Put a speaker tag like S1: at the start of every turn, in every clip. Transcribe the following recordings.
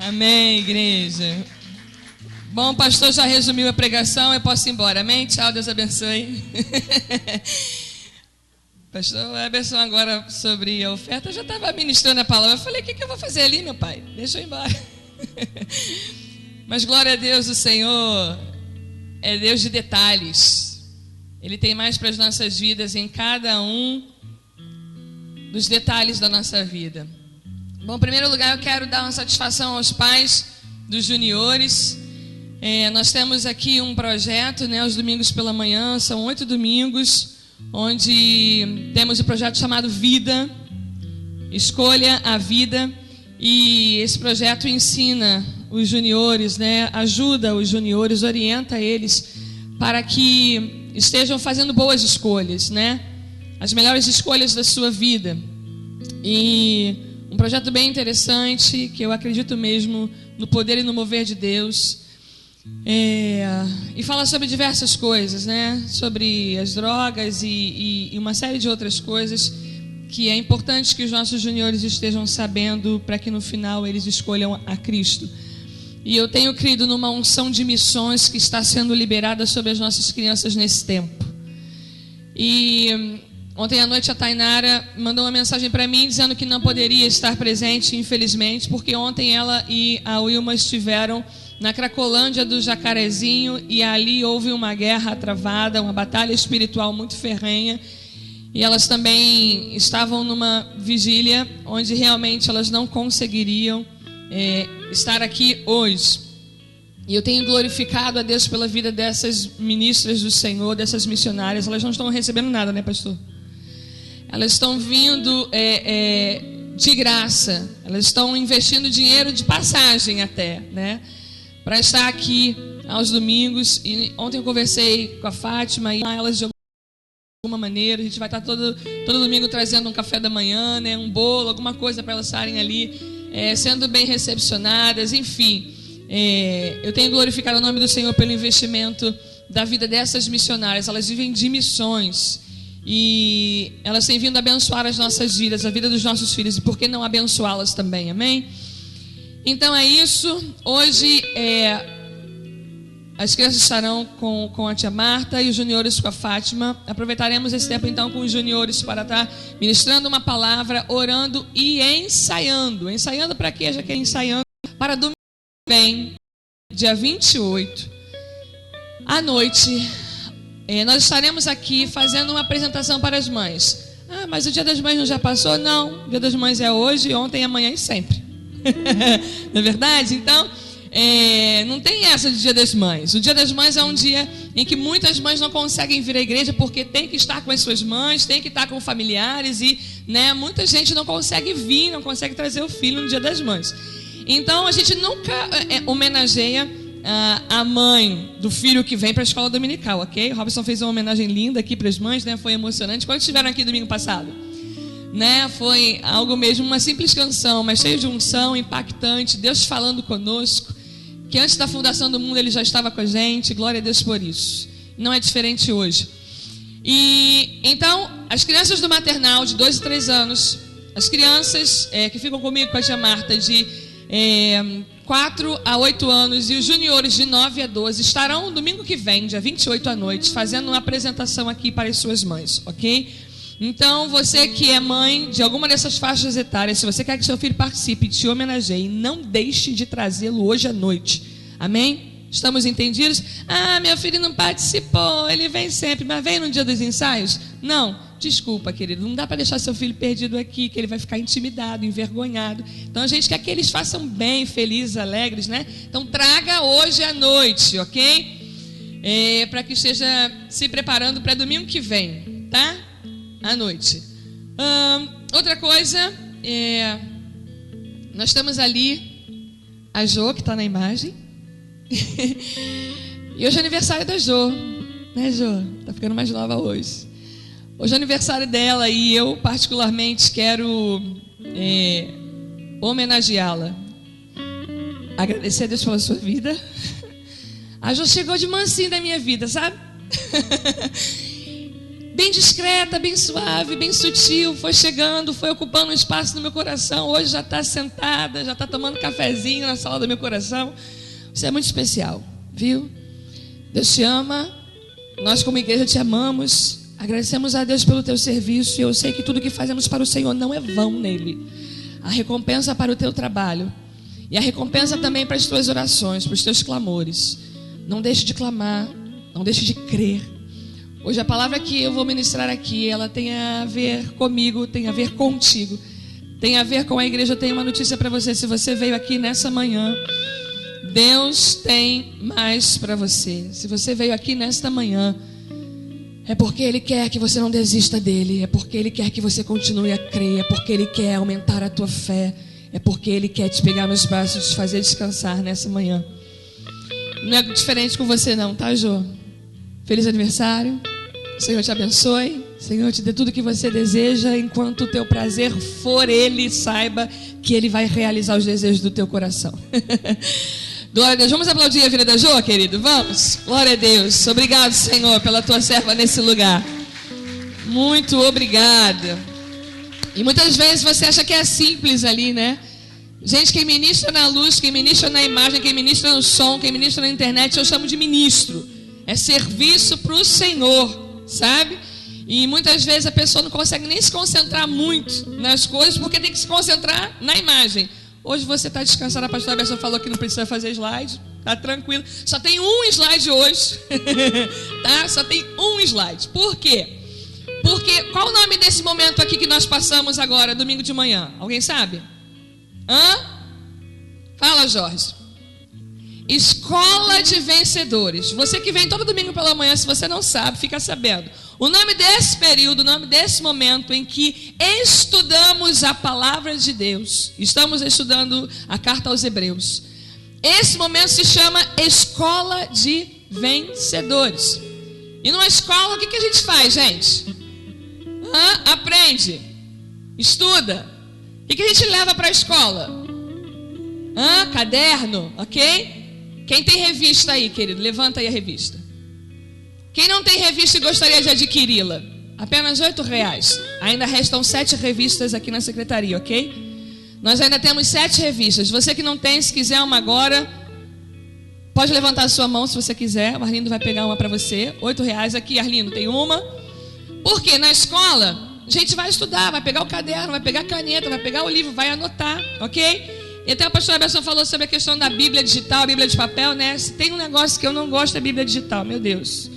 S1: Amém, igreja. Bom, o pastor já resumiu a pregação, eu posso ir embora. Amém? Tchau, Deus abençoe. Pastor Eberson agora sobre a oferta, eu já estava ministrando a palavra. Eu falei, o que eu vou fazer ali, meu pai? Deixa eu ir embora. Mas glória a Deus, o Senhor é Deus de detalhes. Ele tem mais para as nossas vidas em cada um dos detalhes da nossa vida. Bom, em primeiro lugar, eu quero dar uma satisfação aos pais dos juniores. Nós temos aqui um projeto, né, aos domingos pela manhã, são 8 domingos, onde temos um projeto chamado Vida, Escolha a Vida, e esse projeto ensina os juniores, né, ajuda os juniores, orienta eles para que estejam fazendo boas escolhas, né, as melhores escolhas da sua vida. E um projeto bem interessante, que eu acredito mesmo no poder e no mover de Deus. E fala sobre diversas coisas, né? Sobre as drogas e uma série de outras coisas que é importante que os nossos juniores estejam sabendo para que no final eles escolham a Cristo. E eu tenho crido numa unção de missões que está sendo liberada sobre as nossas crianças nesse tempo. E ontem à noite a Tainara mandou uma mensagem para mim dizendo que não poderia estar presente, infelizmente, porque ontem ela e a Wilma estiveram na Cracolândia do Jacarezinho e ali houve uma guerra travada, uma batalha espiritual muito ferrenha. E elas também estavam numa vigília onde realmente elas não conseguiriam estar aqui hoje. E eu tenho glorificado a Deus pela vida dessas ministras do Senhor, dessas missionárias. Elas não estão recebendo nada, né, pastor? Elas estão vindo de graça. Elas estão investindo dinheiro de passagem até, né, para estar aqui aos domingos. E ontem eu conversei com a Fátima e elas de alguma maneira, a gente vai estar todo domingo trazendo um café da manhã, né, um bolo, alguma coisa para elas estarem ali sendo bem recepcionadas, enfim. Eu tenho glorificado o nome do Senhor pelo investimento da vida dessas missionárias. Elas vivem de missões e elas têm vindo abençoar as nossas vidas, a vida dos nossos filhos, e por que não abençoá-las também, amém? Então é isso. Hoje as crianças estarão com a tia Marta e os juniores com a Fátima. Aproveitaremos esse tempo então com os juniores para estar ministrando uma palavra, orando e ensaiando. Ensaiando para quê? Já que é ensaiando para domingo que vem, dia 28, à noite. Nós estaremos aqui fazendo uma apresentação para as mães. Ah, mas o Dia das Mães não já passou? Não, o Dia das Mães é hoje, ontem, amanhã e sempre. Não é verdade? Então, não tem essa de Dia das Mães. O Dia das Mães é um dia em que muitas mães não conseguem vir à igreja porque tem que estar com as suas mães, tem que estar com familiares e, né, muita gente não consegue vir, não consegue trazer o filho no Dia das Mães. Então a gente nunca homenageia a mãe do filho que vem para a escola dominical, ok? O Robson fez uma homenagem linda aqui para as mães, né? Foi emocionante. Quando estiveram aqui domingo passado, né? Foi algo mesmo, uma simples canção, mas cheio de unção, impactante, Deus falando conosco, que antes da fundação do mundo Ele já estava com a gente. Glória a Deus por isso. Não é diferente hoje. E então, as crianças do maternal de 2 e 3 anos, as crianças que ficam comigo com a tia Marta de 4 a 8 anos e os juniores de 9 a 12 estarão no domingo que vem, dia 28 à noite, fazendo uma apresentação aqui para as suas mães, ok? Então, você que é mãe de alguma dessas faixas etárias, se você quer que seu filho participe e te homenageie, não deixe de trazê-lo hoje à noite. Amém? Estamos entendidos? Ah, meu filho não participou, ele vem sempre, mas vem no dia dos ensaios? Não, desculpa, querido, não dá para deixar seu filho perdido aqui, que ele vai ficar intimidado, envergonhado. Então, a gente quer que eles façam bem, felizes, alegres, né? Então, traga hoje à noite, ok? Para que esteja se preparando para domingo que vem, tá? À noite. Outra coisa, nós temos ali a Jo, que está na imagem. E hoje é aniversário da Jo, né, Jo? Está ficando mais nova hoje. Hoje é aniversário dela e eu particularmente quero homenageá-la. Agradecer a Deus pela sua vida. A Jo chegou de mansinho da minha vida, sabe? bem discreta, bem suave, bem sutil, foi chegando, foi ocupando um espaço no meu coração. Hoje já está sentada, já está tomando cafezinho na sala do meu coração. Você é muito especial, viu? Deus te ama, nós como igreja te amamos, agradecemos a Deus pelo teu serviço, e eu sei que tudo que fazemos para o Senhor não é vão nele. A recompensa para o teu trabalho, e a recompensa também para as tuas orações, para os teus clamores. Não deixe de clamar, não deixe de crer. Hoje a palavra que eu vou ministrar aqui, ela tem a ver comigo, tem a ver contigo, tem a ver com a igreja. Eu tenho uma notícia para você. Se você veio aqui nessa manhã, Deus tem mais para você. Se você veio aqui nesta manhã, é porque Ele quer que você não desista dEle, é porque Ele quer que você continue a crer, é porque Ele quer aumentar a tua fé, é porque Ele quer te pegar nos braços e te fazer descansar nessa manhã. Não é diferente com você não, tá, Jô? Feliz aniversário, o Senhor te abençoe, o Senhor te dê tudo que você deseja. Enquanto o teu prazer for Ele, saiba que Ele vai realizar os desejos do teu coração. Glória a Deus. Vamos aplaudir a vida da Jô, querido? Vamos? Glória a Deus. Obrigado, Senhor, pela tua serva nesse lugar. Muito obrigada. E muitas vezes você acha que é simples ali, né? Gente, quem ministra na luz, quem ministra na imagem, quem ministra no som, quem ministra na internet, eu chamo de ministro. É serviço para o Senhor, sabe? E muitas vezes a pessoa não consegue nem se concentrar muito nas coisas, porque tem que se concentrar na imagem. Hoje você está descansado, a pastora Berson falou que não precisa fazer slide, tá tranquilo. Só tem um slide hoje, tá? Só tem um slide. Por quê? Porque, qual o nome desse momento aqui que nós passamos agora, domingo de manhã? Alguém sabe? Fala, Jorge. Escola de Vencedores. Você que vem todo domingo pela manhã, se você não sabe, fica sabendo. O nome desse período, o nome desse momento em que estudamos a palavra de Deus, estamos estudando a carta aos Hebreus. Esse momento se chama Escola de Vencedores. E numa escola, o que a gente faz, gente? Aprende, estuda. O que a gente leva para a escola? Caderno, ok? Quem tem revista aí, querido? Levanta aí a revista. Quem não tem revista e gostaria de adquiri-la? Apenas R$8. Ainda restam 7 revistas aqui na secretaria, ok? Nós ainda temos 7 revistas. Você que não tem, se quiser uma agora, pode levantar a sua mão se você quiser. O Arlindo vai pegar uma para você. R$8 aqui, Arlindo, tem uma. Porque na escola, a gente vai estudar, vai pegar o caderno, vai pegar a caneta, vai pegar o livro, vai anotar, ok? E até a pastora Berson falou sobre a questão da Bíblia digital, a Bíblia de papel, né? Se tem um negócio que eu não gosto, é a Bíblia digital, meu Deus.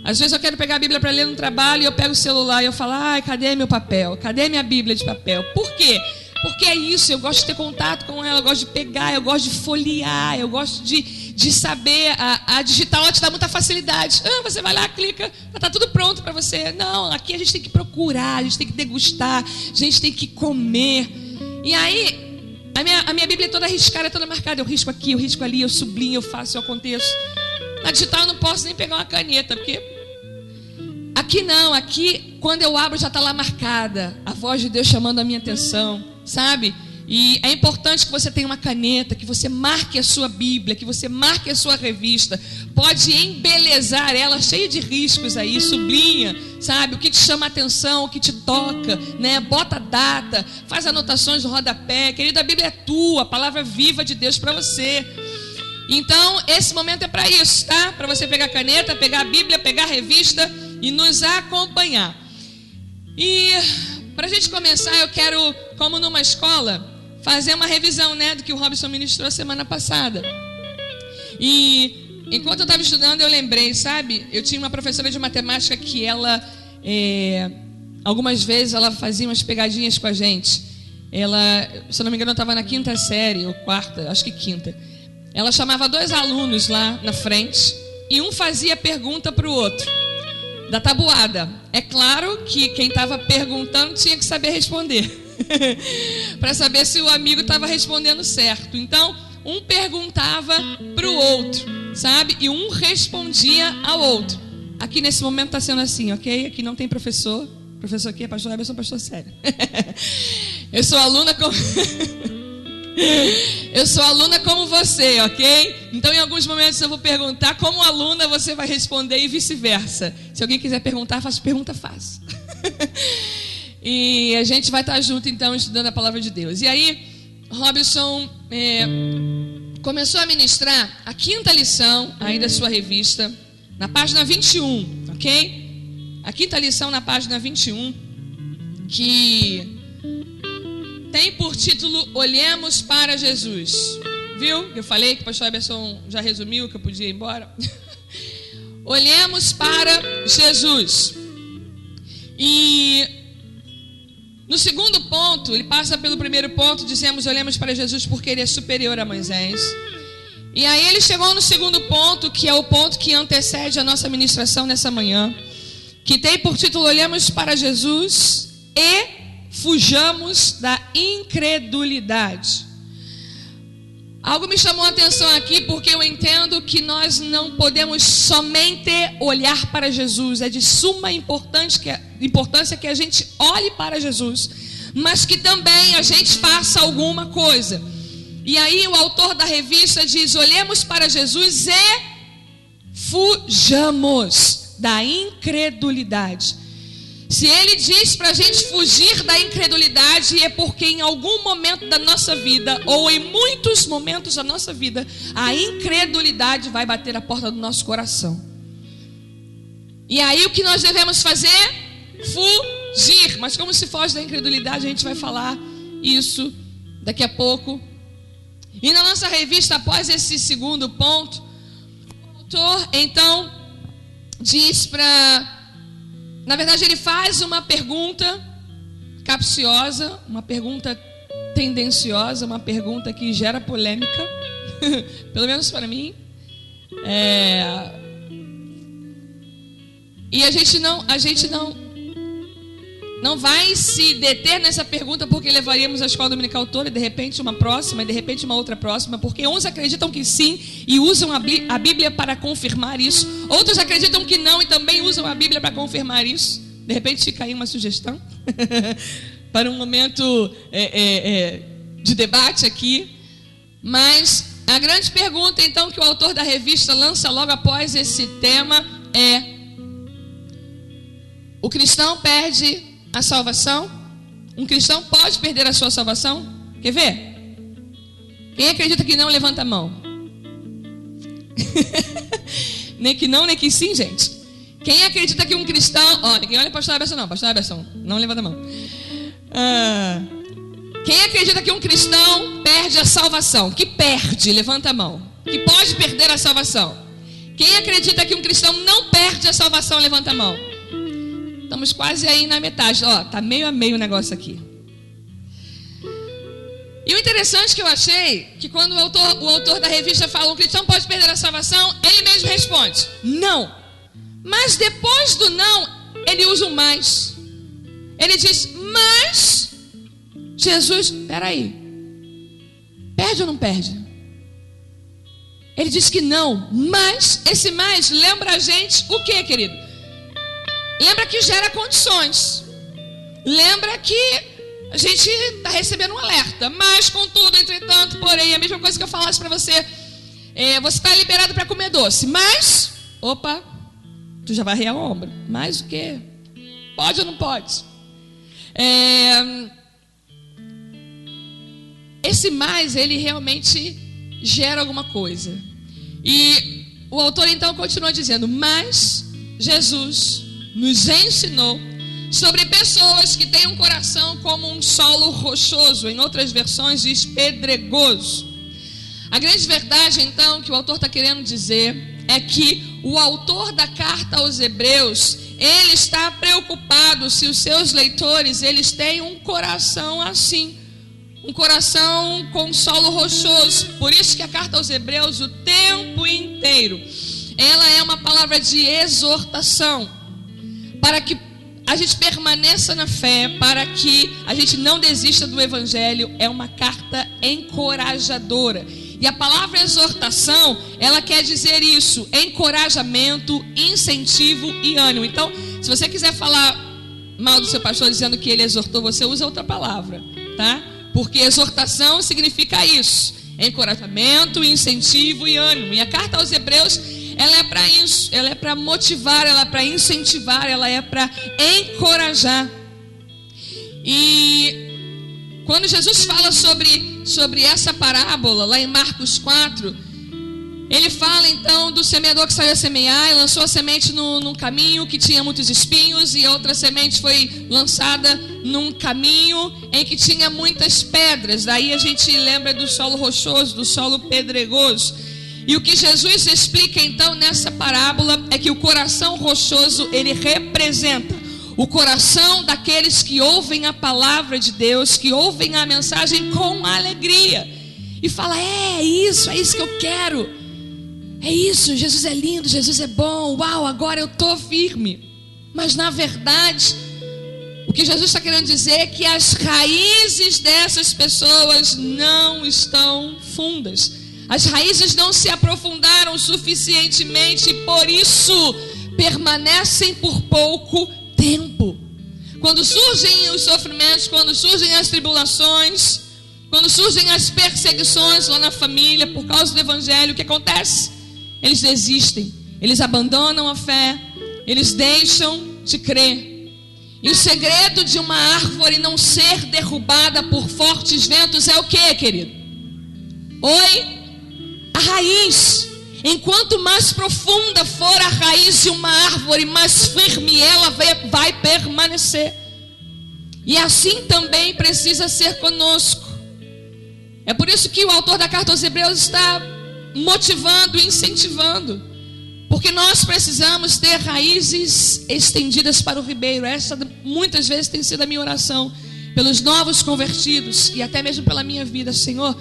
S1: Às vezes eu quero pegar a Bíblia para ler no trabalho e eu pego o celular e eu falo, cadê meu papel? Cadê minha Bíblia de papel? Por quê? Porque é isso, eu gosto de ter contato com ela, eu gosto de pegar, eu gosto de folhear, eu gosto de saber. A digital ela te dá muita facilidade. Você vai lá, clica, está tudo pronto para você. Não, aqui a gente tem que procurar, a gente tem que degustar, a gente tem que comer. E aí, a minha Bíblia é toda riscada, é toda marcada. Eu risco aqui, eu risco ali, eu sublinho, eu faço, eu aconteço. Na digital eu não posso nem pegar uma caneta, porque aqui não, aqui quando eu abro já está lá marcada a voz de Deus chamando a minha atenção, sabe? E é importante que você tenha uma caneta, que você marque a sua Bíblia, que você marque a sua revista. Pode embelezar ela, cheia de riscos aí, sublinha, sabe? O que te chama a atenção, o que te toca, né? Bota data, faz anotações no rodapé. Querida, a Bíblia é tua, a palavra viva de Deus para você. Então, esse momento é para isso, tá? Para você pegar a caneta, pegar a Bíblia, pegar a revista e nos acompanhar. E para a gente começar, eu quero, como numa escola, fazer uma revisão, né, do que o Robson ministrou semana passada. E enquanto eu estava estudando, eu lembrei, sabe? Eu tinha uma professora de matemática que ela, algumas vezes, ela fazia umas pegadinhas com a gente. Ela, se eu não me engano, eu estava na 5ª série, ou 4ª, acho que 5ª. Ela chamava 2 alunos lá na frente e um fazia pergunta para o outro, da tabuada. É claro que quem estava perguntando tinha que saber responder. Para saber se o amigo estava respondendo certo. Então, um perguntava para o outro, sabe? E um respondia ao outro. Aqui nesse momento está sendo assim, ok? Aqui não tem professor. Professor aqui é pastor Eberson, pastor sério. Eu sou aluna com... Eu sou aluna como você, ok? Então em alguns momentos eu vou perguntar como aluna, você vai responder e vice-versa. Se alguém quiser perguntar, faço pergunta fácil. E a gente vai estar junto então estudando a palavra de Deus. E aí Robson começou a ministrar a 5ª lição aí da sua revista, na página 21, ok? A 5ª lição na página 21, que tem por título Olhemos para Jesus. Viu? Eu falei que o pastor Eberson já resumiu, que eu podia ir embora. Olhemos para Jesus. E no segundo ponto, ele passa pelo primeiro ponto, dizemos olhemos para Jesus porque ele é superior a Moisés. E aí ele chegou no segundo ponto, que é o ponto que antecede a nossa ministração nessa manhã, que tem por título Olhemos para Jesus e fujamos da incredulidade. Algo me chamou a atenção aqui porque eu entendo que nós não podemos somente olhar para Jesus. É de suma importância que a gente olhe para Jesus, mas que também a gente faça alguma coisa. E aí o autor da revista diz: olhemos para Jesus e fujamos da incredulidade. Se ele diz para a gente fugir da incredulidade, é porque em algum momento da nossa vida, ou em muitos momentos da nossa vida, a incredulidade vai bater a porta do nosso coração. E aí o que nós devemos fazer? Fugir. Mas como se foge da incredulidade, a gente vai falar isso daqui a pouco. E na nossa revista, após esse segundo ponto, o autor então diz para... Na verdade, ele faz uma pergunta capciosa, uma pergunta tendenciosa, uma pergunta que gera polêmica, pelo menos para mim. E a gente não vai se deter nessa pergunta porque levaríamos a escola dominical toda, e de repente uma próxima, e de repente uma outra próxima, porque uns acreditam que sim e usam a Bíblia para confirmar isso, outros acreditam que não e também usam a Bíblia para confirmar isso. De repente fica aí uma sugestão para um momento de debate aqui. Mas a grande pergunta então que o autor da revista lança logo após esse tema é: o cristão perde a salvação? Um cristão pode perder a sua salvação? Quer ver? Quem acredita que não, levanta a mão. Nem que não, nem que sim, gente. Quem acredita que um cristão... ninguém olha para o pastor Eberson não. Pastor Eberson, não levanta a mão. Quem acredita que um cristão perde a salvação? Que perde, levanta a mão. Que pode perder a salvação. Quem acredita que um cristão não perde a salvação, levanta a mão. Estamos quase aí na metade. Está meio a meio o negócio aqui. E o interessante que eu achei, que quando o autor da revista fala: um cristão pode perder a salvação, ele mesmo responde: não. Mas depois do não, ele usa um mais. Ele diz: mas Jesus, peraí, perde ou não perde? Ele diz que não, mas esse mais lembra a gente o que, querido? Lembra que gera condições. Lembra que a gente está recebendo um alerta. Mas, contudo, entretanto, porém, a mesma coisa que eu falasse para você. Você está liberado para comer doce. Mas, tu já vai arrear o ombro. Mas o quê? Pode ou não pode? Esse mais, ele realmente gera alguma coisa. E o autor então continua dizendo: mas Jesus nos ensinou sobre pessoas que têm um coração como um solo rochoso. Em outras versões diz pedregoso. A grande verdade então que o autor está querendo dizer é que o autor da carta aos Hebreus, ele está preocupado se os seus leitores, eles têm um coração assim, um coração com solo rochoso. Por isso que a carta aos Hebreus, o tempo inteiro, ela é uma palavra de exortação, para que a gente permaneça na fé, para que a gente não desista do evangelho. É uma carta encorajadora. E a palavra exortação, ela quer dizer isso: encorajamento, incentivo e ânimo. Então, se você quiser falar mal do seu pastor dizendo que ele exortou você, usa outra palavra, tá? porque exortação significa isso: encorajamento, incentivo e ânimo. E a carta aos Hebreus, ela é para isso, ela é para motivar, ela é para incentivar, ela é para encorajar. E quando Jesus fala sobre essa parábola, lá em Marcos 4, ele fala então do semeador que saiu a semear e lançou a semente num caminho que tinha muitos espinhos, e outra semente foi lançada num caminho em que tinha muitas pedras. Daí a gente lembra do solo rochoso, do solo pedregoso. E o que Jesus explica então nessa parábola é que o coração rochoso, ele representa o coração daqueles que ouvem a palavra de Deus, que ouvem a mensagem com alegria e fala: é isso que eu quero. É isso, Jesus é lindo, Jesus é bom, uau, agora eu estou firme. Mas na verdade, o que Jesus está querendo dizer é que as raízes dessas pessoas não estão fundas. As raízes não se aprofundaram suficientemente e por isso permanecem por pouco tempo. Quando surgem os sofrimentos, quando surgem as tribulações, quando surgem as perseguições lá na família por causa do evangelho, o que acontece? Eles desistem, eles abandonam a fé, eles deixam de crer. E o segredo de uma árvore não ser derrubada por fortes ventos é o que, querido? Oi? A raiz. Enquanto mais profunda for a raiz de uma árvore, mais firme ela vai permanecer. E assim também precisa ser conosco. É por isso que o autor da carta aos Hebreus está motivando e incentivando, porque nós precisamos ter raízes estendidas para o ribeiro. Essa muitas vezes tem sido a minha oração pelos novos convertidos e até mesmo pela minha vida. Senhor,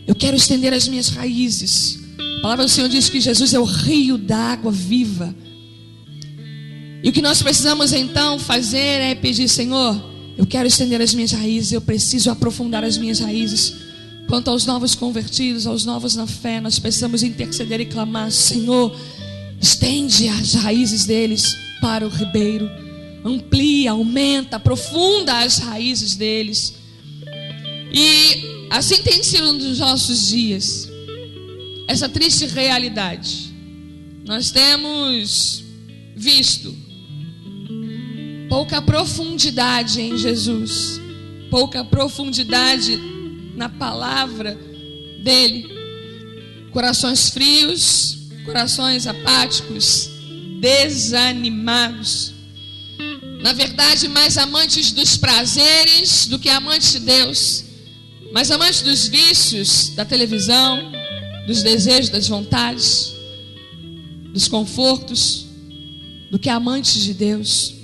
S1: eu quero estender as minhas raízes. A palavra do Senhor diz que Jesus é o rio da água viva. E o que nós precisamos então fazer é pedir: Senhor, eu quero estender as minhas raízes, eu preciso aprofundar as minhas raízes. Quanto aos novos convertidos, aos novos na fé, nós precisamos interceder e clamar: Senhor, estende as raízes deles para o ribeiro, amplia, aumenta, aprofunda as raízes deles. E assim tem sido nos nossos dias, essa triste realidade. Nós temos visto pouca profundidade em Jesus, pouca profundidade na palavra dele. Corações frios, corações apáticos, desanimados. Na verdade, mais amantes dos prazeres do que amantes de Deus, mais amantes dos vícios, da televisão, dos desejos, das vontades, dos confortos, do que amantes de Deus.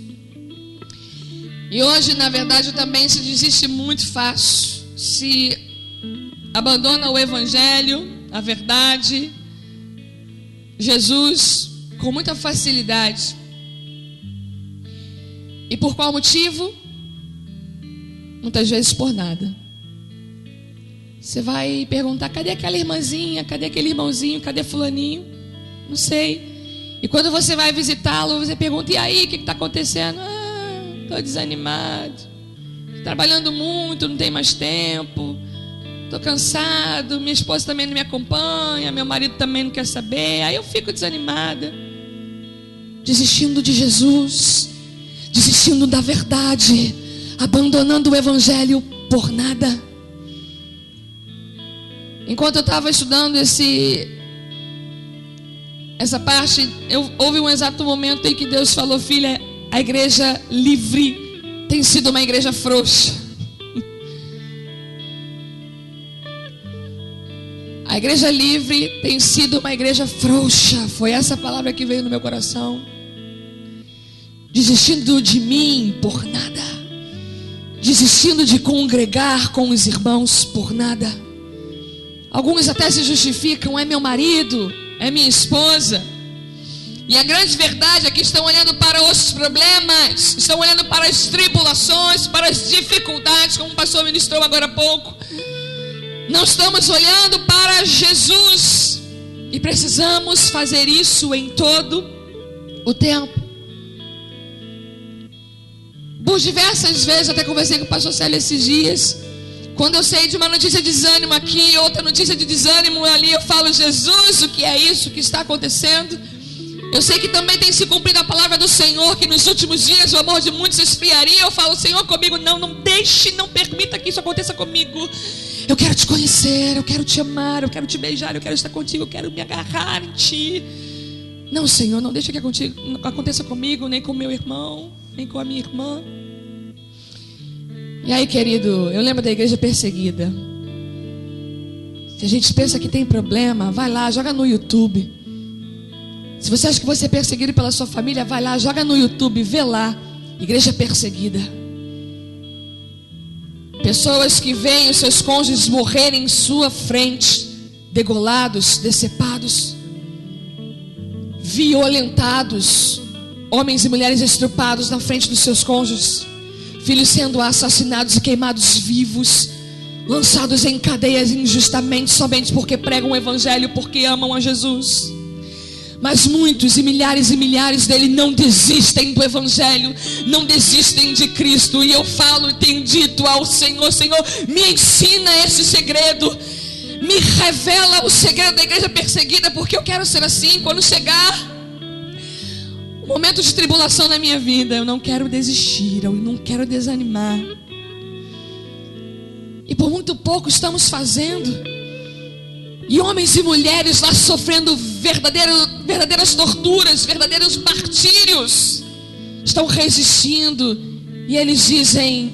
S1: E hoje, na verdade, também se desiste muito fácil, se abandona o evangelho, a verdade, Jesus, com muita facilidade. E por qual motivo? Muitas vezes por nada. Você vai perguntar: cadê aquela irmãzinha? Cadê aquele irmãozinho? Cadê fulaninho? Não sei. E quando você vai visitá-lo, você pergunta: e aí, o que está acontecendo? Estou desanimado, trabalhando muito, não tenho mais tempo, estou cansado, minha esposa também não me acompanha, meu marido também não quer saber. Aí eu fico desanimada, desistindo de Jesus, desistindo da verdade, abandonando o evangelho por nada. Enquanto eu estava estudando essa parte, houve um exato momento em que Deus falou: filha, a igreja livre tem sido uma igreja frouxa. A igreja livre tem sido uma igreja frouxa. Foi essa palavra que veio no meu coração. Desistindo de mim por nada, desistindo de congregar com os irmãos por nada. Alguns até se justificam: é meu marido, é minha esposa. E a grande verdade é que estão olhando para os problemas, estão olhando para as tribulações, para as dificuldades, como o pastor ministrou agora há pouco. Não estamos olhando para Jesus. E precisamos fazer isso em todo o tempo. Por diversas vezes, até conversei com o pastor Célio esses dias, Quando eu sei de uma notícia de desânimo aqui, outra notícia de desânimo ali, eu falo: Jesus, o que é isso que está acontecendo? Eu sei que também tem se cumprido a palavra do Senhor, que nos últimos dias o amor de muitos esfriaria. Eu falo: Senhor, comigo não deixe, não permita que isso aconteça comigo. Eu quero te conhecer, eu quero te amar, eu quero te beijar, eu quero estar contigo, eu quero me agarrar em ti. Não, Senhor, não deixa que aconteça comigo, nem com meu irmão, nem com a minha irmã. E aí, querido, eu lembro da igreja perseguida. Se a gente pensa que tem problema, vai lá, joga no YouTube. Se você acha que você é perseguido pela sua família, vai lá, joga no YouTube, vê lá, igreja perseguida. Pessoas que veem os seus cônjuges morrerem em sua frente, degolados, decepados, violentados, homens e mulheres estrupados na frente dos seus cônjuges, filhos sendo assassinados e queimados vivos, lançados em cadeias injustamente, somente porque pregam o evangelho, porque amam a Jesus. Mas muitos e milhares dele não desistem do evangelho, não desistem de Cristo. E eu falo e tenho dito ao Senhor: Senhor, me ensina esse segredo, me revela o segredo da igreja perseguida, porque eu quero ser assim. Quando chegar o momento de tribulação na minha vida, eu não quero desistir, eu não quero desanimar. E por muito pouco estamos fazendo. E homens e mulheres lá sofrendo verdadeiras torturas, verdadeiros martírios, estão resistindo. E eles dizem: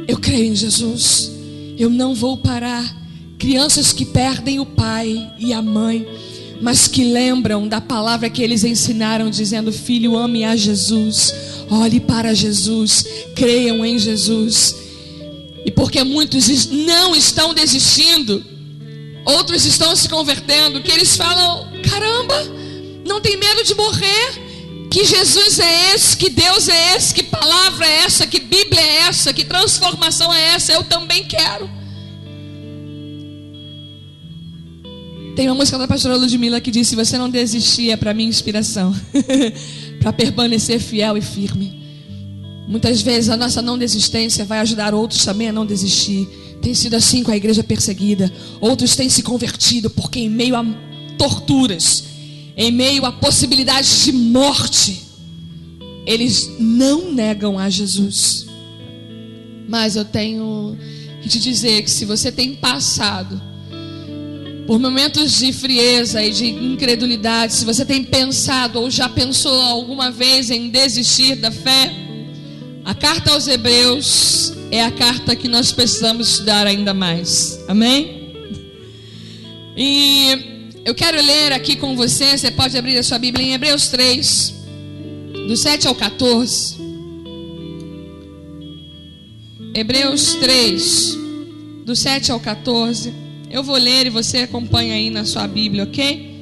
S1: eu creio em Jesus, eu não vou parar. Crianças que perdem o pai e a mãe, mas que lembram da palavra que eles ensinaram, dizendo: filho, ame a Jesus, olhe para Jesus, creiam em Jesus. E porque muitos não estão desistindo, outros estão se convertendo, que eles falam: caramba, não tem medo de morrer. Que Jesus é esse, que Deus é esse, que palavra é essa, que Bíblia é essa, que transformação é essa, eu também quero. Tem uma música da pastora Ludmila que diz: se você não desistir, é para mim inspiração para permanecer fiel e firme. Muitas vezes a nossa não desistência vai ajudar outros também a não desistir. Tem sido assim com a igreja perseguida. Outros têm se convertido porque em meio a torturas, em meio a possibilidades de morte, eles não negam a Jesus. Mas eu tenho que te dizer que se você tem passado por momentos de frieza e de incredulidade, se você tem pensado ou já pensou alguma vez em desistir da fé, a carta aos Hebreus é a carta que nós precisamos estudar ainda mais. Amém? E eu quero ler aqui com você. Você pode abrir a sua Bíblia em Hebreus 3, do 7 ao 14. Hebreus 3, do 7 ao 14. Eu vou ler e você acompanha aí na sua Bíblia, ok?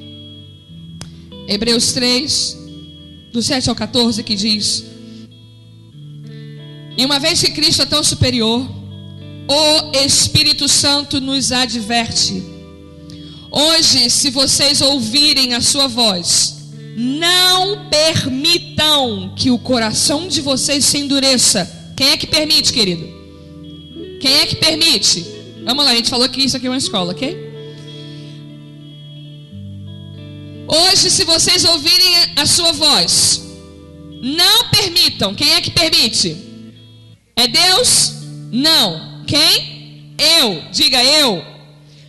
S1: Hebreus 3, do 7 ao 14, que diz: e uma vez que Cristo é tão superior, o Espírito Santo nos adverte: hoje, se vocês ouvirem a sua voz, não permitam que o coração de vocês se endureça. Quem é que permite, querido? Quem é que permite? Vamos lá, a gente falou que isso aqui é uma escola, ok? Hoje, se vocês ouvirem a sua voz, não permitam. Quem é que permite? É Deus? Não. Quem? Eu. Diga eu.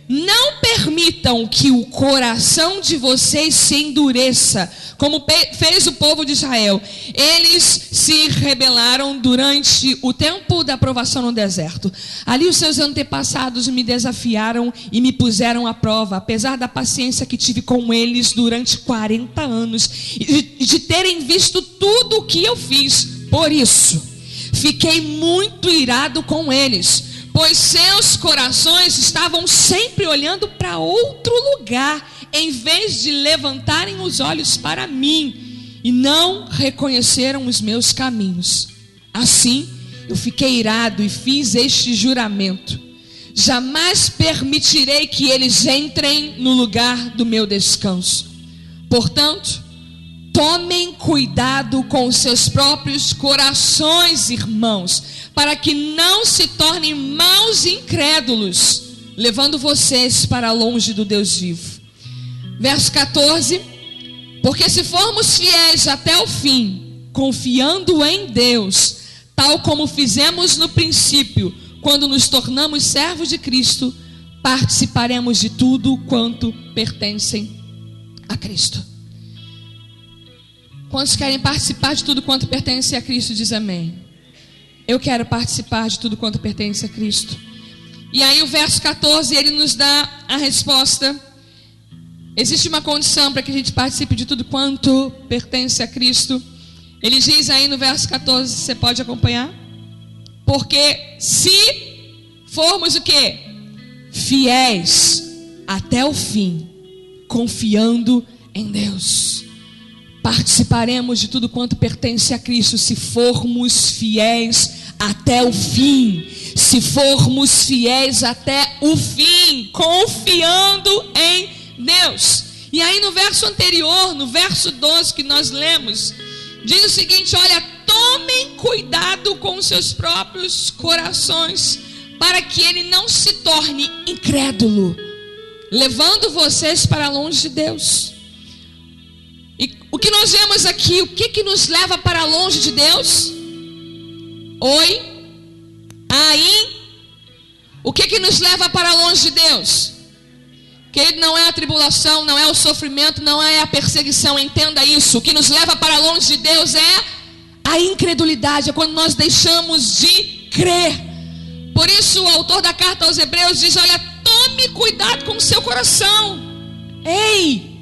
S1: Não permitam que o coração de vocês se endureça, como fez o povo de Israel. Eles se rebelaram durante o tempo da provação no deserto. Ali os seus antepassados me desafiaram e me puseram à prova, apesar da paciência que tive com eles durante 40 anos e de terem visto tudo o que eu fiz. Por isso, fiquei muito irado com eles, pois seus corações estavam sempre olhando para outro lugar, em vez de levantarem os olhos para mim, e não reconheceram os meus caminhos. Assim, eu fiquei irado e fiz este juramento: jamais permitirei que eles entrem no lugar do meu descanso. Portanto, Tomem cuidado com os seus próprios corações, irmãos, para que não se tornem maus e incrédulos, levando vocês para longe do Deus vivo. Verso 14: porque se formos fiéis até o fim, confiando em Deus, tal como fizemos no princípio, quando nos tornamos servos de Cristo, participaremos de tudo quanto pertencem a Cristo. Quantos querem participar de tudo quanto pertence a Cristo? Diz amém. Eu quero participar de tudo quanto pertence a Cristo. E aí o verso 14, ele nos dá a resposta. Existe uma condição para que a gente participe de tudo quanto pertence a Cristo. Ele diz aí no verso 14, você pode acompanhar? Porque se formos o quê? Fiéis até o fim, confiando em Deus, participaremos de tudo quanto pertence a Cristo, se formos fiéis até o fim. Se formos fiéis até o fim, confiando em Deus. E aí no verso anterior, no verso 12 que nós lemos, diz o seguinte: olha, tomem cuidado com os seus próprios corações, para que ele não se torne incrédulo, levando vocês para longe de Deus. E o que nós vemos aqui, o que nos leva para longe de Deus? Oi? Aí? O que nos leva para longe de Deus? Querido, não é a tribulação, não é o sofrimento, não é a perseguição, entenda isso. O que nos leva para longe de Deus é a incredulidade, é quando nós deixamos de crer. Por isso o autor da carta aos Hebreus diz: olha, tome cuidado com o seu coração. Ei!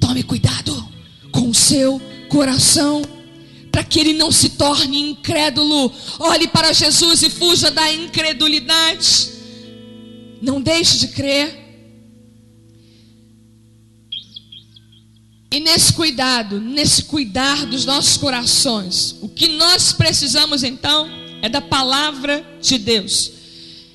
S1: Tome cuidado com o seu coração, para que ele não se torne incrédulo. Olhe para Jesus e fuja da incredulidade. Não deixe de crer. E nesse cuidado, nesse cuidar dos nossos corações, o que nós precisamos então é da palavra de Deus.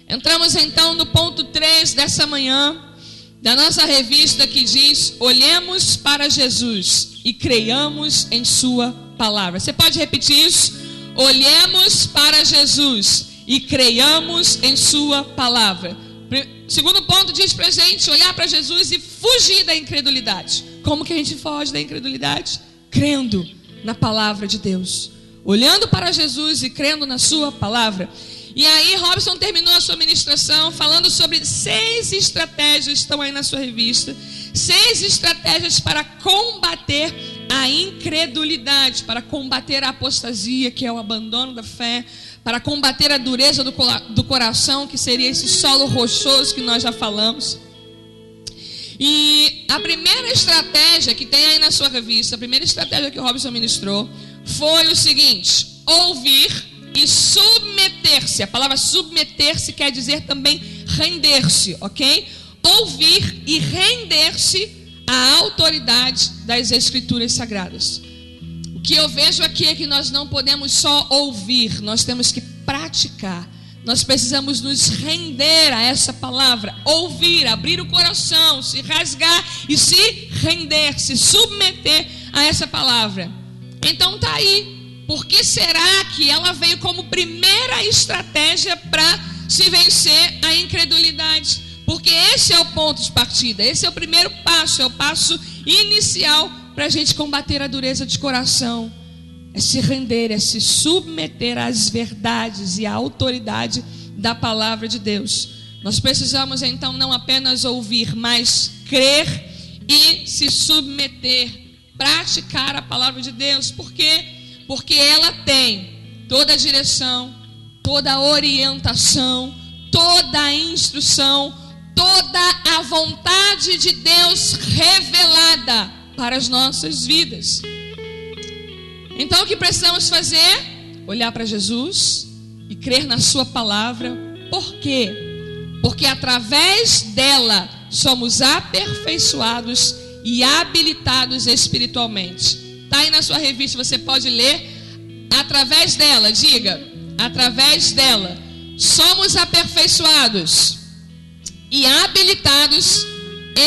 S1: Entramos então no ponto 3 dessa manhã, da nossa revista, que diz: olhemos para Jesus e creiamos em sua palavra. Você pode repetir isso? Olhemos para Jesus e creiamos em sua palavra. Segundo ponto diz pra gente olhar para Jesus e fugir da incredulidade. Como que a gente foge da incredulidade? Crendo na palavra de Deus, olhando para Jesus e crendo na sua palavra. E aí Robson terminou a sua ministração falando sobre 6 estratégias, estão aí na sua revista, 6 estratégias para combater a incredulidade, para combater a apostasia, que é o abandono da fé, para combater a dureza do coração, que seria esse solo rochoso que nós já falamos. E a primeira estratégia que tem aí na sua revista, a primeira estratégia que o Robson ministrou, foi o seguinte: ouvir e submeter-se. A palavra submeter-se quer dizer também render-se, ok? Ouvir e render-se à autoridade das Escrituras Sagradas. O que eu vejo aqui é que nós não podemos só ouvir, nós temos que praticar. Nós precisamos nos render a essa palavra, ouvir, abrir o coração, se rasgar e se render, se submeter a essa palavra. Então tá aí. Por que será que ela veio como primeira estratégia para se vencer a incredulidade? Porque esse é o ponto de partida, esse é o primeiro passo, é o passo inicial para a gente combater a dureza de coração. É se render, é se submeter às verdades e à autoridade da palavra de Deus. Nós precisamos então não apenas ouvir, mas crer e se submeter, praticar a palavra de Deus. Por quê? Porque ela tem toda a direção, toda a orientação, toda a instrução, toda a vontade de Deus revelada para as nossas vidas. Então o que precisamos fazer? Olhar para Jesus e crer na sua palavra. Por quê? Porque através dela somos aperfeiçoados e habilitados espiritualmente. Está aí na sua revista, você pode ler. Através dela, diga, através dela somos aperfeiçoados e habilitados